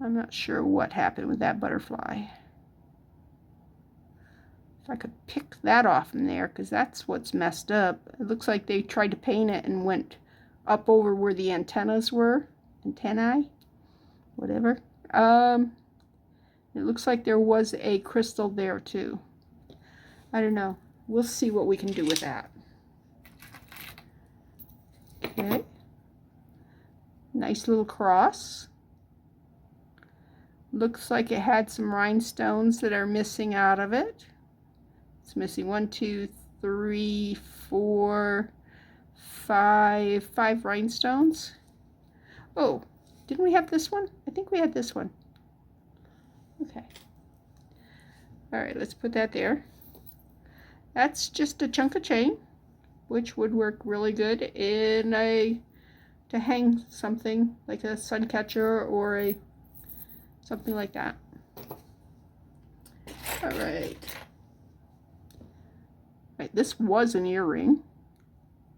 I'm not sure what happened with that butterfly. If I could pick that off from there, because that's what's messed up. It looks like they tried to paint it and went up over where the antennas were. Antennae? Whatever. It looks like there was a crystal there too. I don't know. We'll see what we can do with that. Okay. Nice little cross. Looks like it had some rhinestones that are missing out of it. It's missing 1, 2, 3, 4, 5 rhinestones. Oh, didn't we have this one? I think we had this one. Okay. All right, let's put that there. That's just a chunk of chain, which would work really good in to hang something like a sun catcher or something like that. All right. Right, this was an earring.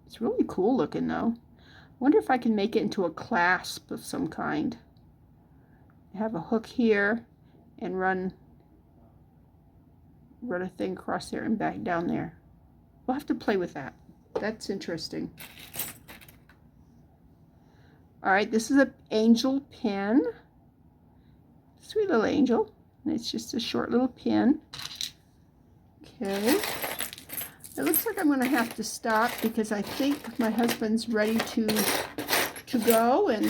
It's really cool looking though. I wonder if I can make it into a clasp of some kind. I have a hook here and run a thing across there and back down there. We'll have to play with that. That's interesting. All right, this is an angel pin. Sweet little angel. And it's just a short little pin. Okay. It looks like I'm going to have to stop because I think my husband's ready to go, and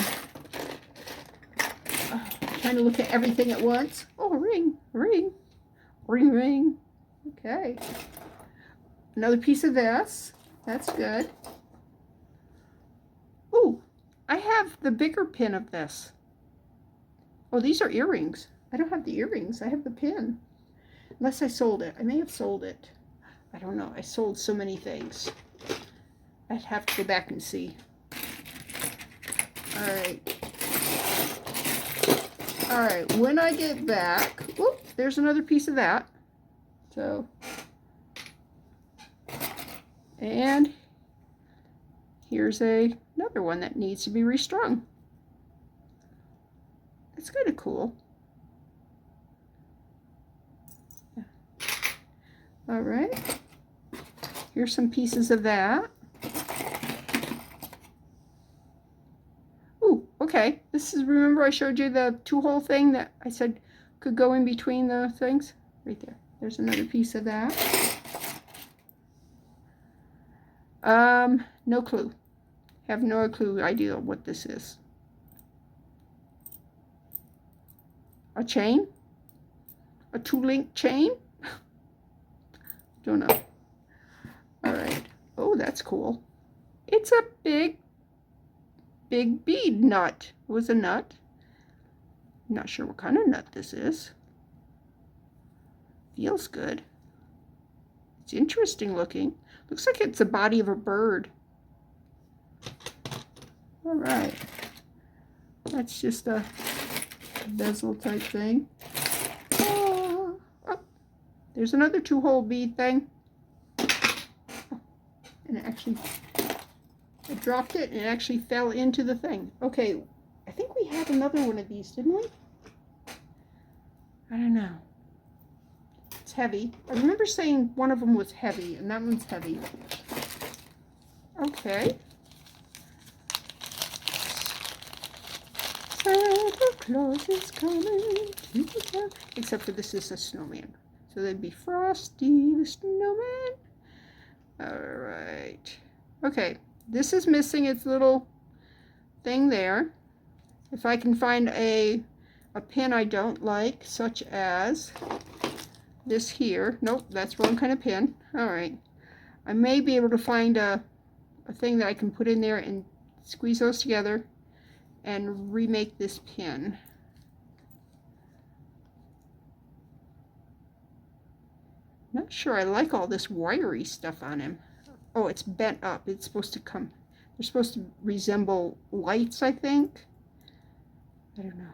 trying to look at everything at once. Oh, ring, ring, ring, ring. Okay. Another piece of this. That's good. Ooh, I have the bigger pin of this. Oh, these are earrings. I don't have the earrings. I have the pin. Unless I sold it. I may have sold it. I don't know. I sold so many things. I'd have to go back and see. All right. All right. When I get back, whoop, there's another piece of that. So, and here's another one that needs to be restrung. It's kind of cool. Yeah. All right. Here's some pieces of that. Ooh, okay. This is, remember I showed you the 2-hole thing that I said could go in between the things? Right there. There's another piece of that. No clue. Have no clue idea what this is. A chain? A 2-link chain? Don't know. All right. Oh, that's cool. It's a big bead nut. It was a nut. I'm not sure what kind of nut this is. Feels good. It's interesting looking. Looks like it's the body of a bird. All right. That's just a bezel type thing. Oh, there's another 2-hole bead thing. And it actually, I dropped it and it actually fell into the thing. Okay, I think we had another one of these, didn't we? I don't know. It's heavy. I remember saying one of them was heavy, and that one's heavy. Okay. Santa Claus is coming to town. Except for this is a snowman. So that'd be Frosty the Snowman. All right. Okay. This is missing its little thing there. If I can find a pin I don't like, such as this here. Nope, that's wrong kind of pin. All right. I may be able to find a thing that I can put in there and squeeze those together and remake this pin. Not sure I like all this wiry stuff on him. Oh, it's bent up. It's supposed to come. They're supposed to resemble lights, I think. I don't know.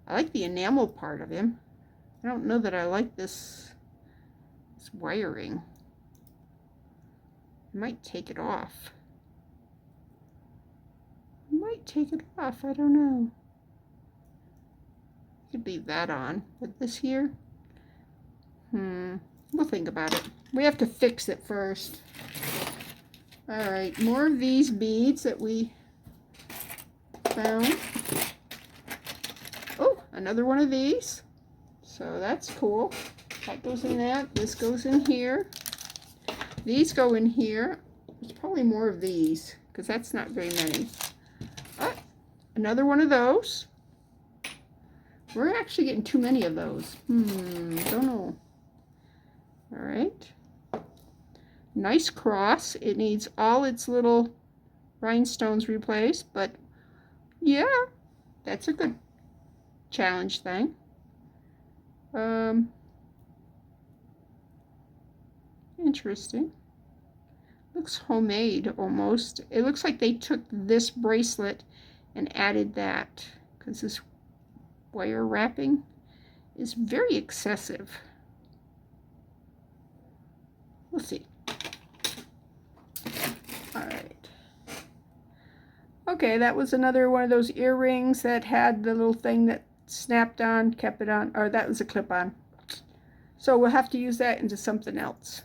I like the enamel part of him. I don't know that I like this wiring. I might take it off. I don't know. I could leave that on. But this here, we'll think about it. We have to fix it first. All right, more of these beads that we found. Oh, another one of these. So that's cool. That goes in that. This goes in here. These go in here. There's probably more of these because that's not very many. Oh, another one of those. We're actually getting too many of those. Don't know. All right. Nice cross. It needs all its little rhinestones replaced, but yeah, that's a good challenge thing. Interesting. Looks homemade almost. It looks like they took this bracelet and added that because this wire wrapping is very excessive. We'll see. All right. Okay, that was another one of those earrings that had the little thing that snapped on, kept it on, or that was a clip-on. So we'll have to use that into something else.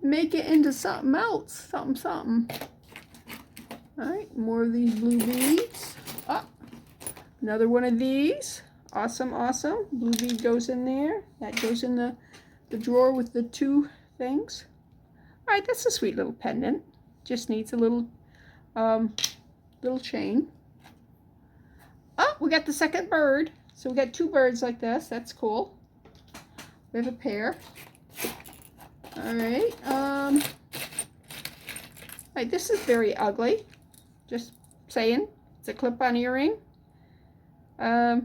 Make it into something else. Something. All right, more of these blue beads. Oh, another one of these. Awesome. Blue bead goes in there. That goes in the drawer with the two things. All right, that's a sweet little pendant. Just needs a little chain. Oh, we got the second bird. So we got two birds like this. That's cool. We have a pair. All right. This is very ugly. Just saying. It's a clip-on earring. Yeah.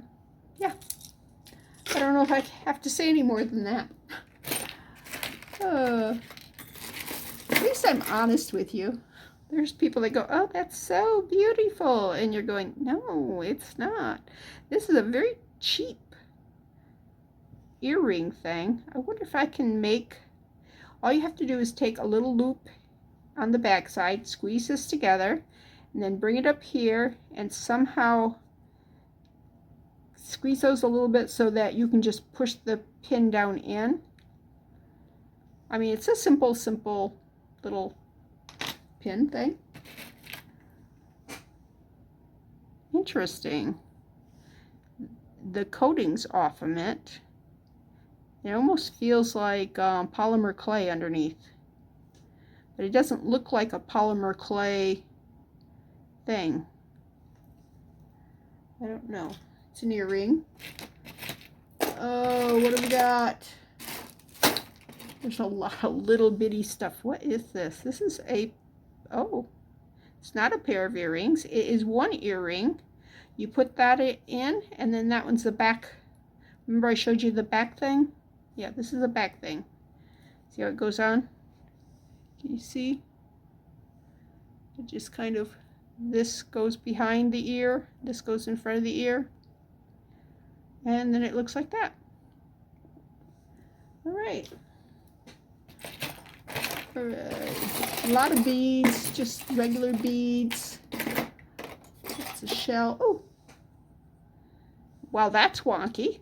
I don't know if I have to say any more than that. At least I'm honest with you. There's people that go, oh, that's so beautiful. And you're going, no, it's not. This is a very cheap earring thing. I wonder if I can make, all you have to do is take a little loop on the back side, squeeze this together, and then bring it up here and somehow squeeze those a little bit so that you can just push the pin down in. I mean, it's a simple little pin thing. Interesting. The coating's off of it. It almost feels like polymer clay underneath. But it doesn't look like a polymer clay thing. I don't know. It's an earring. Oh, what do we got? There's a lot of little bitty stuff. What is this? This is oh, it's not a pair of earrings. It is one earring. You put that in, and then that one's the back. Remember I showed you the back thing? Yeah, this is a back thing. See how it goes on? Can you see? It just kind of, this goes behind the ear, this goes in front of the ear, and then it looks like that. All right. All right. A lot of beads, just regular beads. It's a shell. Oh, wow, that's wonky.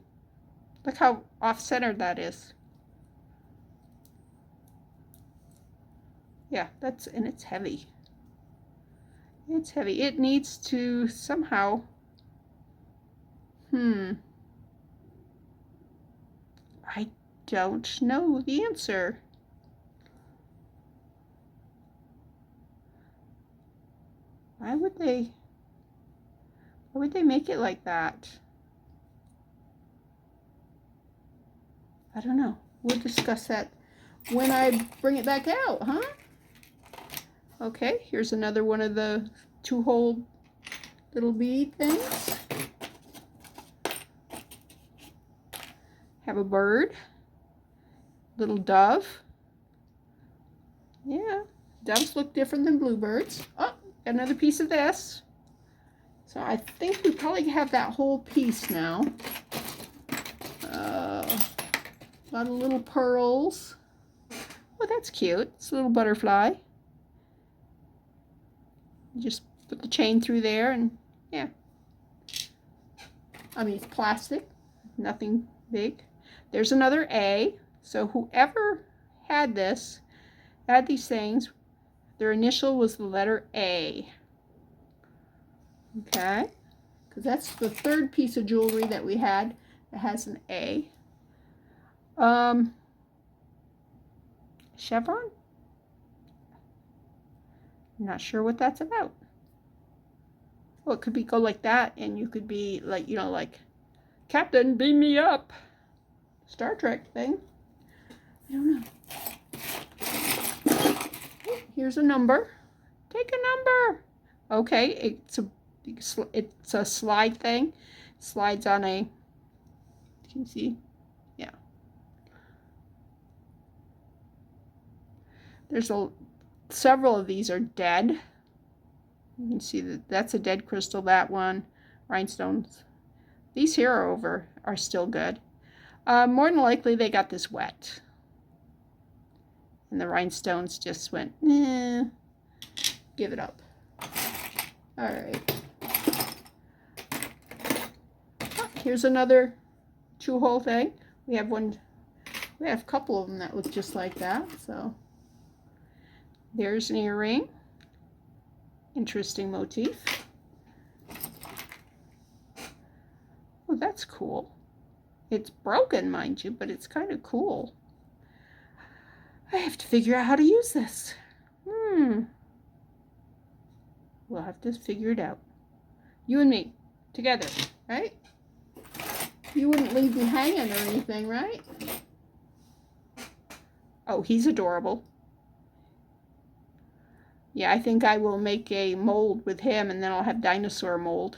Look how off-centered that is. Yeah, and it's heavy. It's heavy. It needs to somehow, I don't know the answer. would they make it like that? I don't know. We'll discuss that when I bring it back out, huh? Okay, here's another one of the 2-hole little bead things. Have a bird, little dove. Yeah, doves look different than bluebirds. Oh, another piece of this. So I think we probably have that whole piece now. A lot of little pearls. Oh, that's cute. It's a little butterfly. You just put the chain through there and yeah. I mean, it's plastic, nothing big. There's another A. So whoever had this, had these things, their initial was the letter A. Okay, because that's the third piece of jewelry that we had that has an A. Chevron? I'm not sure what that's about. Well, it could be go like that, and you could be like, you know, like, Captain, beam me up. Star Trek thing. I don't know. Here's a number. Take a number. Okay, it's a slide thing. It slides on a, can you see? Yeah. There's several of these are dead. You can see that that's a dead crystal, that one. Rhinestones. These here are still good. More than likely they got this wet. And the rhinestones just went, give it up. All right. Oh, here's another 2-hole thing. We have a couple of them that look just like that. So there's an earring. Interesting motif. Oh, that's cool. It's broken, mind you, but it's kind of cool. I have to figure out how to use this. We'll have to figure it out. You and me, together, right? You wouldn't leave me hanging or anything, right? Oh, he's adorable. Yeah, I think I will make a mold with him, and then I'll have dinosaur mold.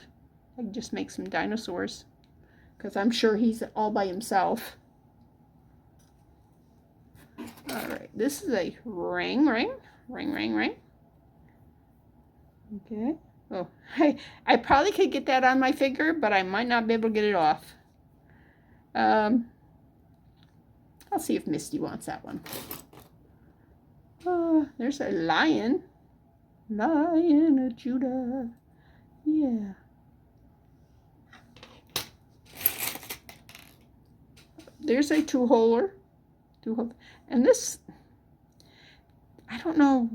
I can just make some dinosaurs, because I'm sure he's all by himself. All right, this is a ring. Okay. Oh, I probably could get that on my finger, but I might not be able to get it off. I'll see if Misty wants that one. There's a lion. Lion of Judah. Yeah. There's a 2-holer. And this, I don't know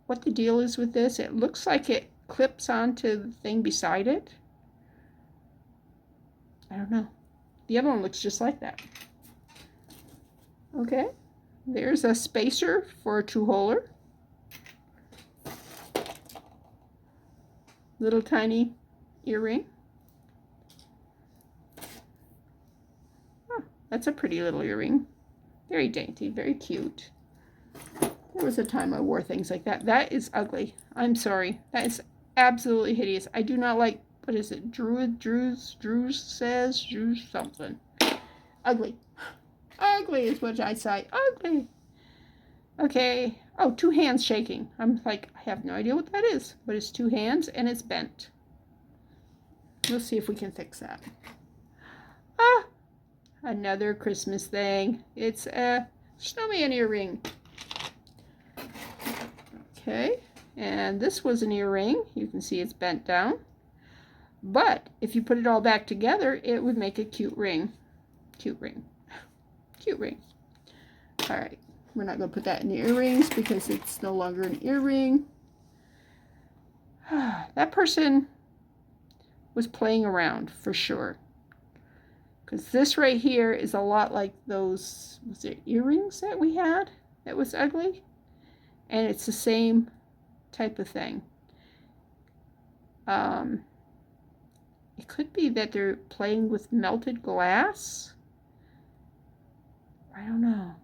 what the deal is with this. It looks like it clips onto the thing beside it. I don't know. The other one looks just like that. Okay. There's a spacer for a 2-holer. Little tiny earring. Oh, that's a pretty little earring. Very dainty, very cute. There was a time I wore things like that. That is ugly. I'm sorry. That is absolutely hideous. I do not like, what is it? Drews something. Ugly. Ugly is what I say. Ugly. Okay. Oh, 2 hands shaking. I'm like, I have no idea what that is. But it's 2 hands and it's bent. We'll see if we can fix that. Ah! Another Christmas thing. It's a snowman earring. Okay. And this was an earring. You can see it's bent down. But if you put it all back together, it would make a cute ring. Cute ring. Cute ring. All right. We're not going to put that in the earrings because it's no longer an earring. That person was playing around for sure. Because this right here is a lot like those, was it earrings that we had that was ugly? And it's the same type of thing. Um, it could be that they're playing with melted glass. I don't know.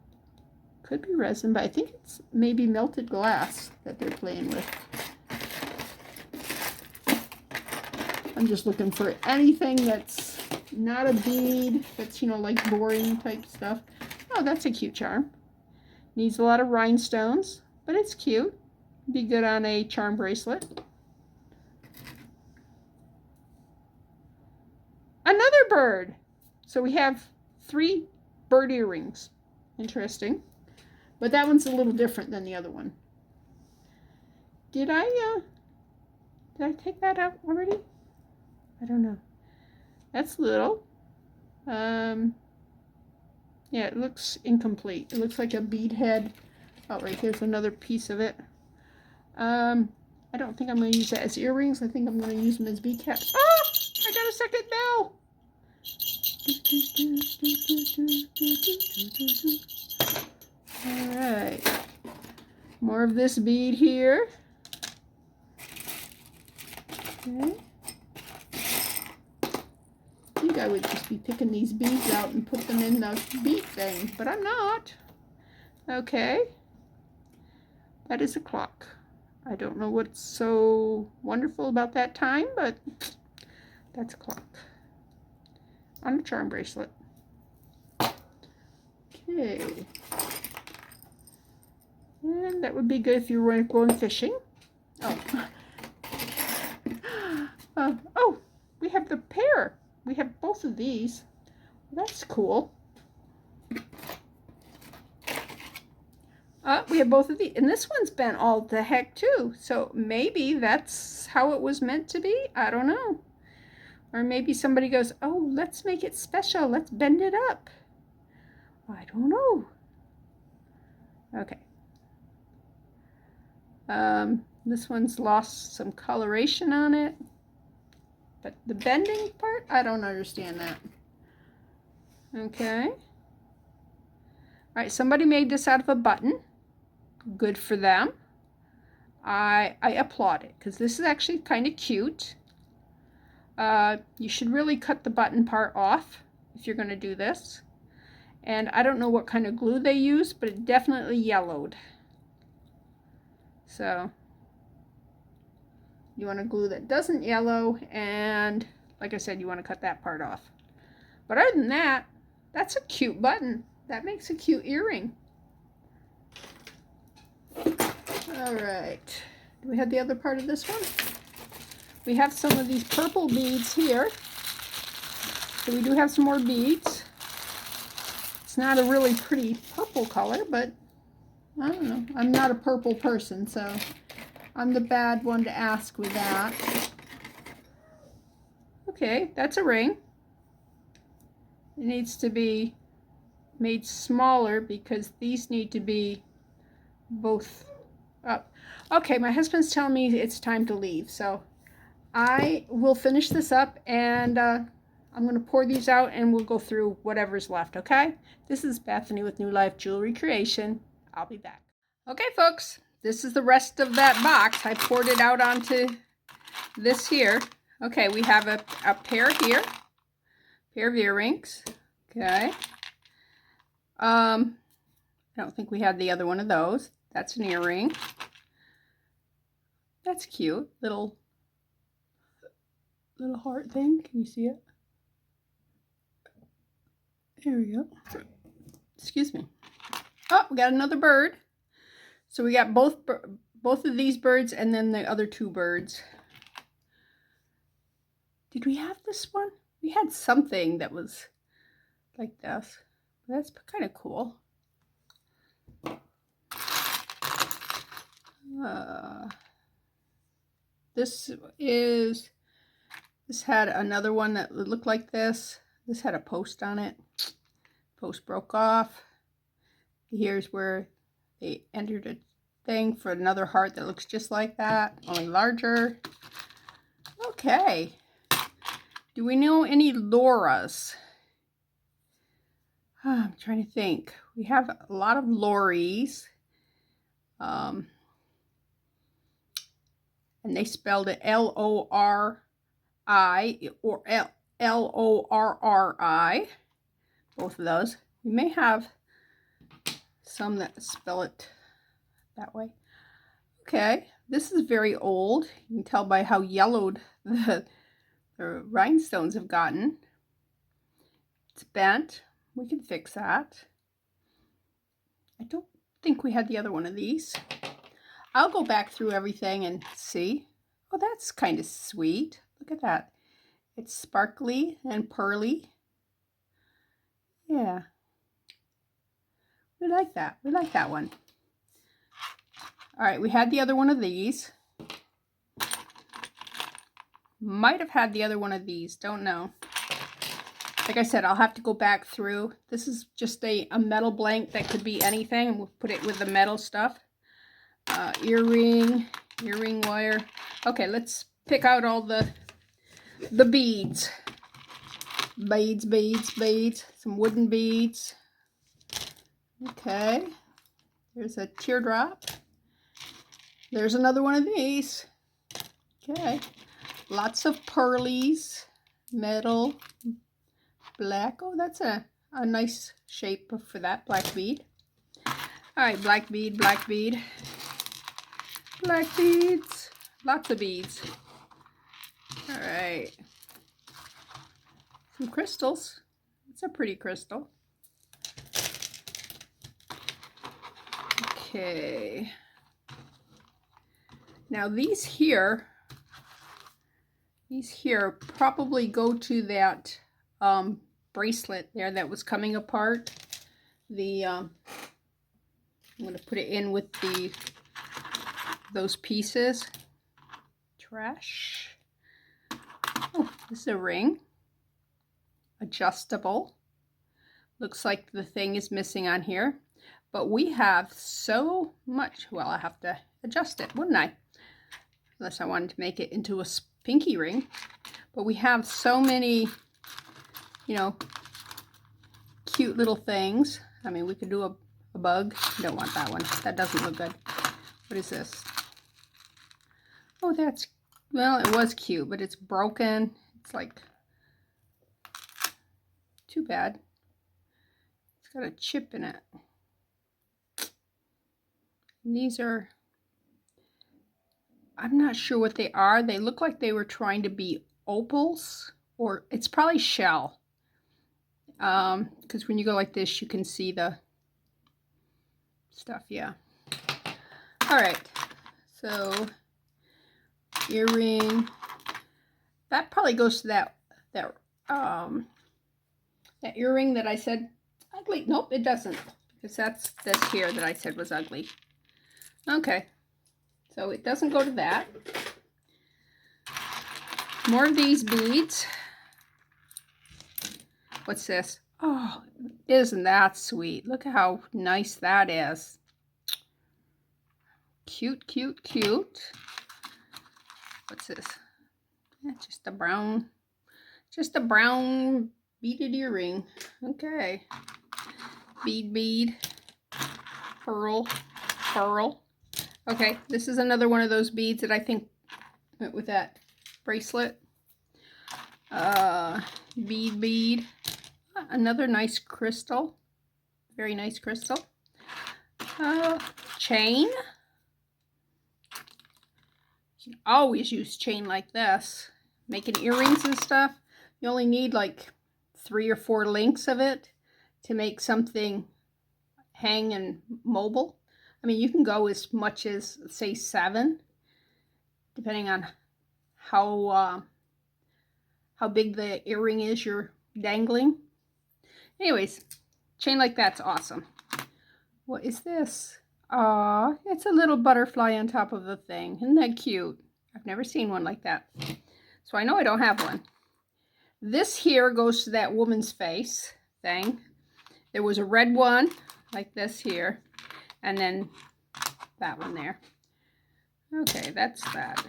Could be resin, but I think it's maybe melted glass that they're playing with. I'm just looking for anything that's not a bead, that's, you know, like boring type stuff. Oh, that's a cute charm. Needs a lot of rhinestones, but it's cute. Be good on a charm bracelet. Another bird. So we have 3 bird earrings. Interesting. But that one's a little different than the other one. Did I take that out already? I don't know. That's little. Yeah, it looks incomplete. It looks like a bead head. Oh, right here's another piece of it. I don't think I'm going to use that as earrings. I think I'm going to use them as bead caps. Oh, I got a second bell. All right. More of this bead here. Okay. I think I would just be picking these beads out and put them in the bead thing, but I'm not. Okay. That is a clock. I don't know what's so wonderful about that time, but that's a clock on a charm bracelet. Okay. And that would be good if you were going fishing. Oh. Oh, we have the pair. We have both of these. That's cool. We have both of these. And this one's bent all the heck too. So maybe that's how it was meant to be. I don't know. Or maybe somebody goes, oh, let's make it special. Let's bend it up. I don't know. Okay. This one's lost some coloration on it. But the bending part, I don't understand that. Okay. All right, somebody made this out of a button. Good for them. I applaud it because this is actually kind of cute. You should really cut the button part off if you're going to do this. And I don't know what kind of glue they use, but it definitely yellowed. So you want a glue that doesn't yellow, and like I said, you want to cut that part off. But other than that, that's a cute button. That makes a cute earring. All right. Do we have the other part of this one? We have some of these purple beads here. So we do have some more beads. It's not a really pretty purple color, but I don't know. I'm not a purple person, so I'm the bad one to ask with that. Okay, that's a ring. It needs to be made smaller because these need to be both up. Okay, my husband's telling me it's time to leave, so I will finish this up, and I'm going to pour these out and we'll go through whatever's left, okay? This is Bethany with New Life Jewelry Creation. I'll be back. Okay, folks, this is the rest of that box. I poured it out onto this here. Okay, we have a pair here, pair of earrings. Okay. I don't think we had the other one of those. That's an earring. That's cute. Little heart thing. Can you see it? There we go. Excuse me. Oh, we got another bird. So we got both of these birds and then the other 2 birds. Did we have this one? We had something that was like this. That's kind of cool. This had another one that looked like this. This had a post on it. Post broke off. Here's where they entered a thing for another heart that looks just like that, only larger. Okay. Do we know any Lauras? I'm trying to think. We have a lot of Lorries. and they spelled it L-O-R-I or L-O-R-R-I. Both of those. You may have some that spell it that way. Okay, this is very old. You can tell by how yellowed the rhinestones have gotten. It's bent. We can fix that. I don't think we had the other one of these. I'll go back through everything and see. Oh, that's kind of sweet. Look at that. It's sparkly and pearly. Yeah. We like that. We like that one. All right, we had the other one of these. Might have had the other one of these. Don't know. Like I said, I'll have to go back through. This is just a metal blank that could be anything. And we'll put it with the metal stuff. Earring wire. Okay, let's pick out all the beads. Beads. Some wooden beads. Okay. There's a teardrop. There's another one of these. Okay. Lots of pearlies. Metal. Black. Oh, that's a nice shape for that black bead. All right, black bead. Black beads. Lots of beads. All right. Some crystals. It's a pretty crystal. Okay. Now these here probably go to that bracelet there that was coming apart. I'm going to put it in with those pieces. Trash. Oh, this is a ring. Adjustable. Looks like the thing is missing on here. But we have so much. Well, I have to adjust it, wouldn't I? Unless I wanted to make it into a pinky ring. But we have so many, you know, cute little things. I mean, we could do a bug. Don't want that one. That doesn't look good. What is this? Oh, that's, well, it was cute, but it's broken. It's like, too bad. It's got a chip in it. And these are, I'm not sure what they are. They look like they were trying to be opals, or it's probably shell. Because when you go like this, you can see the stuff. Yeah. All right. So earring. That probably goes to that earring that I said ugly. Nope, it doesn't, because that's this here that I said was ugly. Okay. So it doesn't go to that. More of these beads. What's this? Oh, isn't that sweet? Look at how nice that is. Cute, cute, cute. What's this? Just a brown beaded earring. Okay. Bead, pearl. Okay, this is another one of those beads that I think went with that bracelet. Bead. Another nice crystal. Very nice crystal. Chain. You can always use chain like this. Making earrings and stuff. You only need like 3 or 4 links of it to make something hang and mobile. I mean, you can go as much as, say, 7, depending on how big the earring is you're dangling. Anyways, chain like that's awesome. What is this? Aw, it's a little butterfly on top of the thing. Isn't that cute? I've never seen one like that. So I know I don't have one. This here goes to that woman's face thing. There was a red one like this here. And then that one there. Okay, that's that.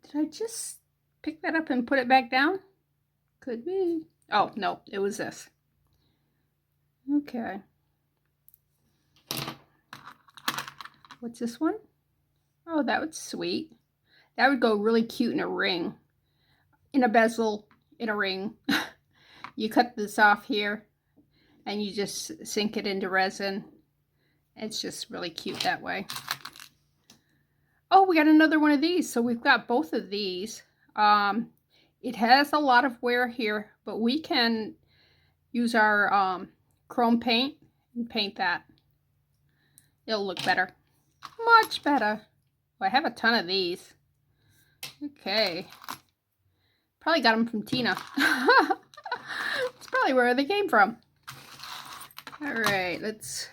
Did I just pick that up and put it back down? Could be. Oh, no, it was this. Okay. What's this one? Oh, that was sweet. That would go really cute in a ring. In a bezel, in a ring. You cut this off here and you just sink it into resin. It's just really cute that way. Oh, we got another one of these. So we've got both of these. It has a lot of wear here, but we can use our chrome paint and paint that. It'll look better. Much better. Well, I have a ton of these. Okay. Probably got them from Tina. It's probably where they came from. All right, let's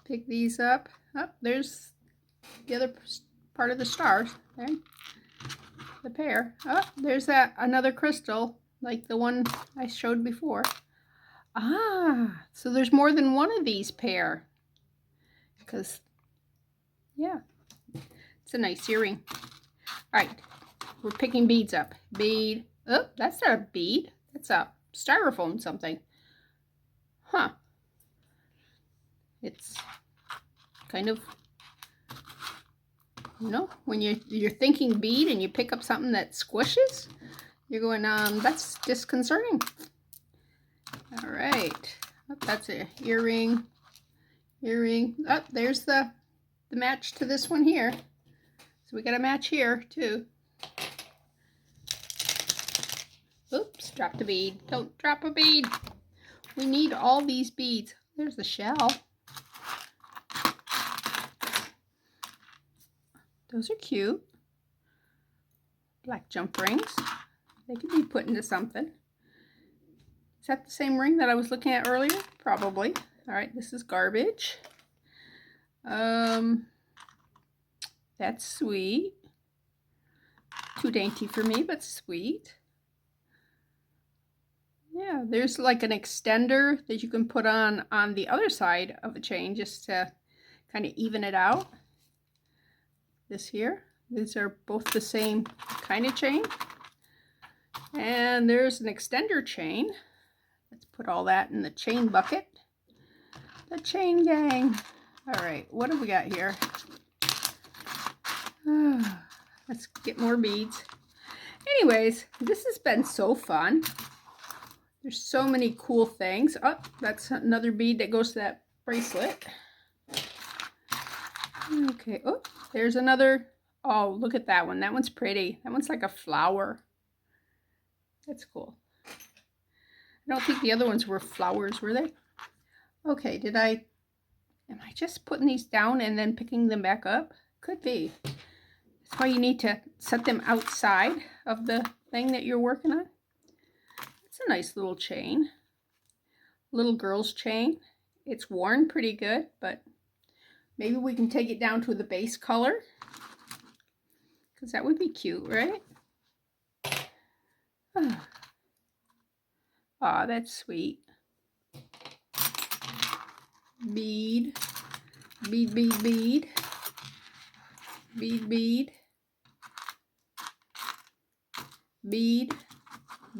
pick these up. Oh, there's the other part of the stars. There. The pair. Oh, there's that another crystal, like the one I showed before. Ah, so there's more than one of these pair. Because, yeah, it's a nice earring. All right, we're picking beads up. Bead. Oh, that's not a bead. That's a styrofoam something. Huh. It's kind of, you know, when you're thinking bead and you pick up something that squishes, you're going, that's disconcerting. All right. Oh, that's an earring. Earring. Oh, there's the match to this one here. So we got a match here too. Oops, dropped a bead. Don't drop a bead. We need all these beads. There's the shell. Those are cute. Black jump rings. They could be put into something. Is that the same ring that I was looking at earlier? Probably. All right, this is garbage. That's sweet. Too dainty for me, but sweet. Yeah, there's like an extender that you can put on the other side of a chain just to kind of even it out. This here, these are both the same kind of chain. And there's an extender chain. Let's put all that in the chain bucket. The chain gang. All right, what do we got here? Let's get more beads. Anyways, this has been so fun. There's so many cool things. Oh, that's another bead that goes to that bracelet. Okay, oh, there's another. Oh, look at that one. That one's pretty. That one's like a flower. That's cool. I don't think the other ones were flowers, were they? Okay, am I just putting these down and then picking them back up? Could be. That's why you need to set them outside of the thing that you're working on. It's a nice little chain. Little girl's chain. It's worn pretty good, but maybe we can take it down to the base color. Because that would be cute, right? Aw, that's sweet. Bead. Bead, bead, bead. Bead, bead. Bead.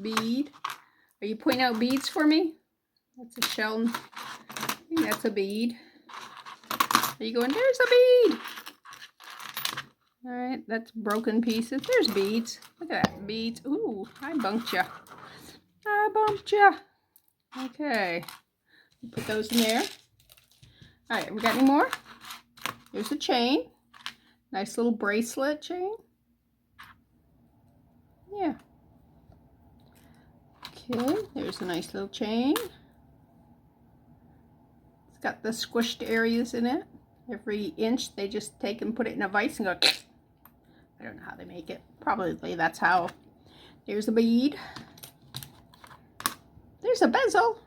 Bead. Are you pointing out beads for me? That's a shell. I think that's a bead. Are you going, there's a bead? All right, that's broken pieces. There's beads. Look at that, beads. Ooh, I bumped ya. I bumped ya. Okay, put those in there. All right, we got any more? There's a chain. Nice little bracelet chain. Yeah. Okay, there's a nice little chain. It's got the squished areas in it. Every inch they just take and put it in a vise and go. I don't know how they make it. Probably that's how. There's a bead. There's a bezel.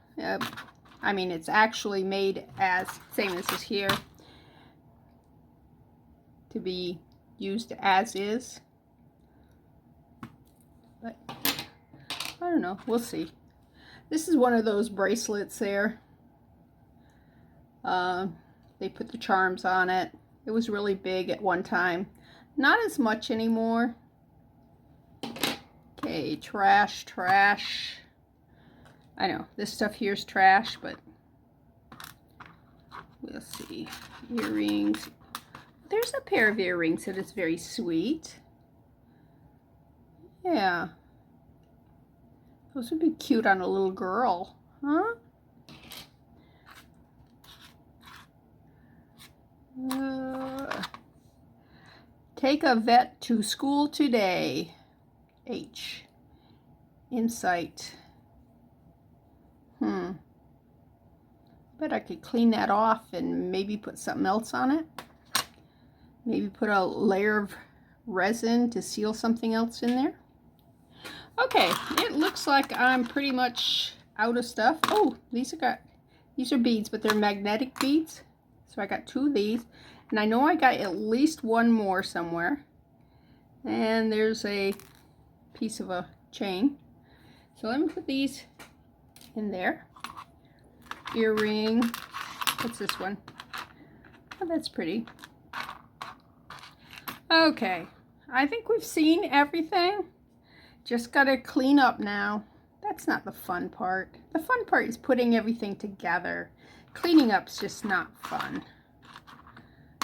I mean, it's actually made as same as this here to be used as is. But I don't know. We'll see. This is one of those bracelets there. They put the charms on it. It was really big at one time. Not as much anymore. Okay, trash, trash. I know, this stuff here is trash, but we'll see. Earrings. There's a pair of earrings that is very sweet. Yeah. Those would be cute on a little girl, huh? Take a vet to school today. H. Insight. Bet I could clean that off and maybe put something else on it. Maybe put a layer of resin to seal something else in there. Okay, it looks like I'm pretty much out of stuff. Oh, these are beads, but they're magnetic beads. So I got 2 of these, and I know I got at least 1 more somewhere. And there's a piece of a chain. So let me put these in there. Earring. What's this one? Oh, that's pretty. Okay, I think we've seen everything. Just gotta clean up now. That's not the fun part. The fun part is putting everything together. Cleaning up's just not fun.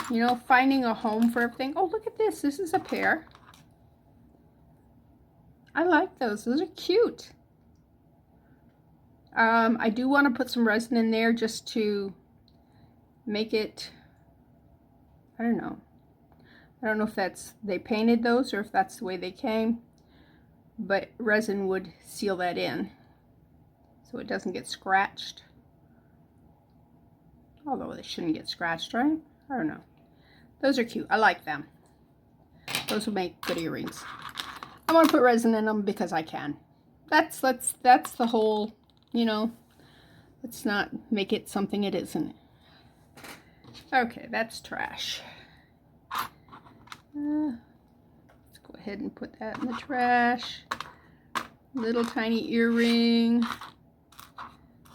You know, finding a home for everything. Oh, look at this. This is a pair. I like those. Those are cute. I do want to put some resin in there just to make it, I don't know. I don't know if that's, they painted those or if that's the way they came, but resin would seal that in so it doesn't get scratched. Although they shouldn't get scratched, right? I don't know. Those are cute. I like them. Those will make good earrings. I want to put resin in them because I can. That's the whole, you know, let's not make it something it isn't. Okay, that's trash. Let's go ahead and put that in the trash. Little tiny earring.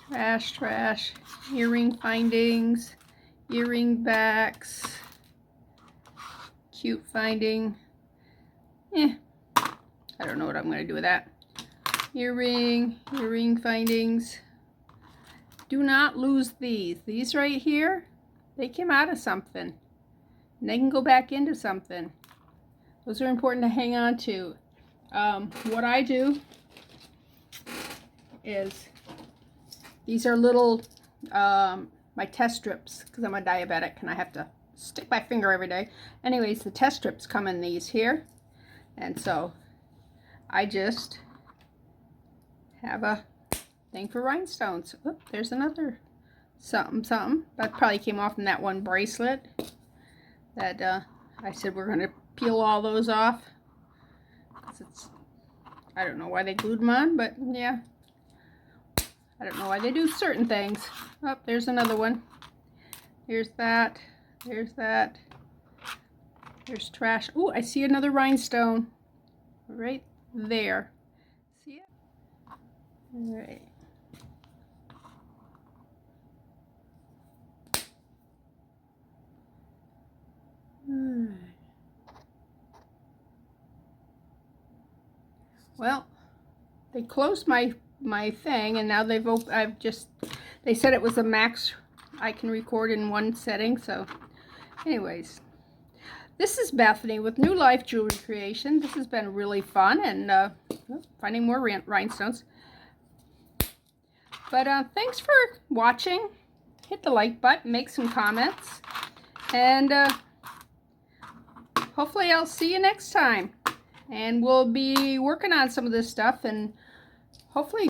Trash, trash. Earring findings. Earring backs. Cute finding. I don't know what I'm going to do with that. Earring findings. Do not lose these. These right here, they came out of something. And they can go back into something. Those are important to hang on to. What I do is, these are little, my test strips, because I'm a diabetic and I have to stick my finger every day. Anyways, the test strips come in these here. And so, I just have a thing for rhinestones. Oh, there's another something. That probably came off in that one bracelet that I said we're going to peel all those off. I don't know why they glued them on, but yeah. I don't know why they do certain things. Oh, there's another one. Here's that. There's that. There's trash. Oh, I see another rhinestone right there. See it? All right. Well, they closed my thing, and now they said it was a max I can record in one setting. So anyways, this is Bethany with New Life Jewelry Creation. This has been really fun, and finding more rhinestones. But thanks for watching. Hit the like button, make some comments, and hopefully I'll see you next time. And we'll be working on some of this stuff, and hopefully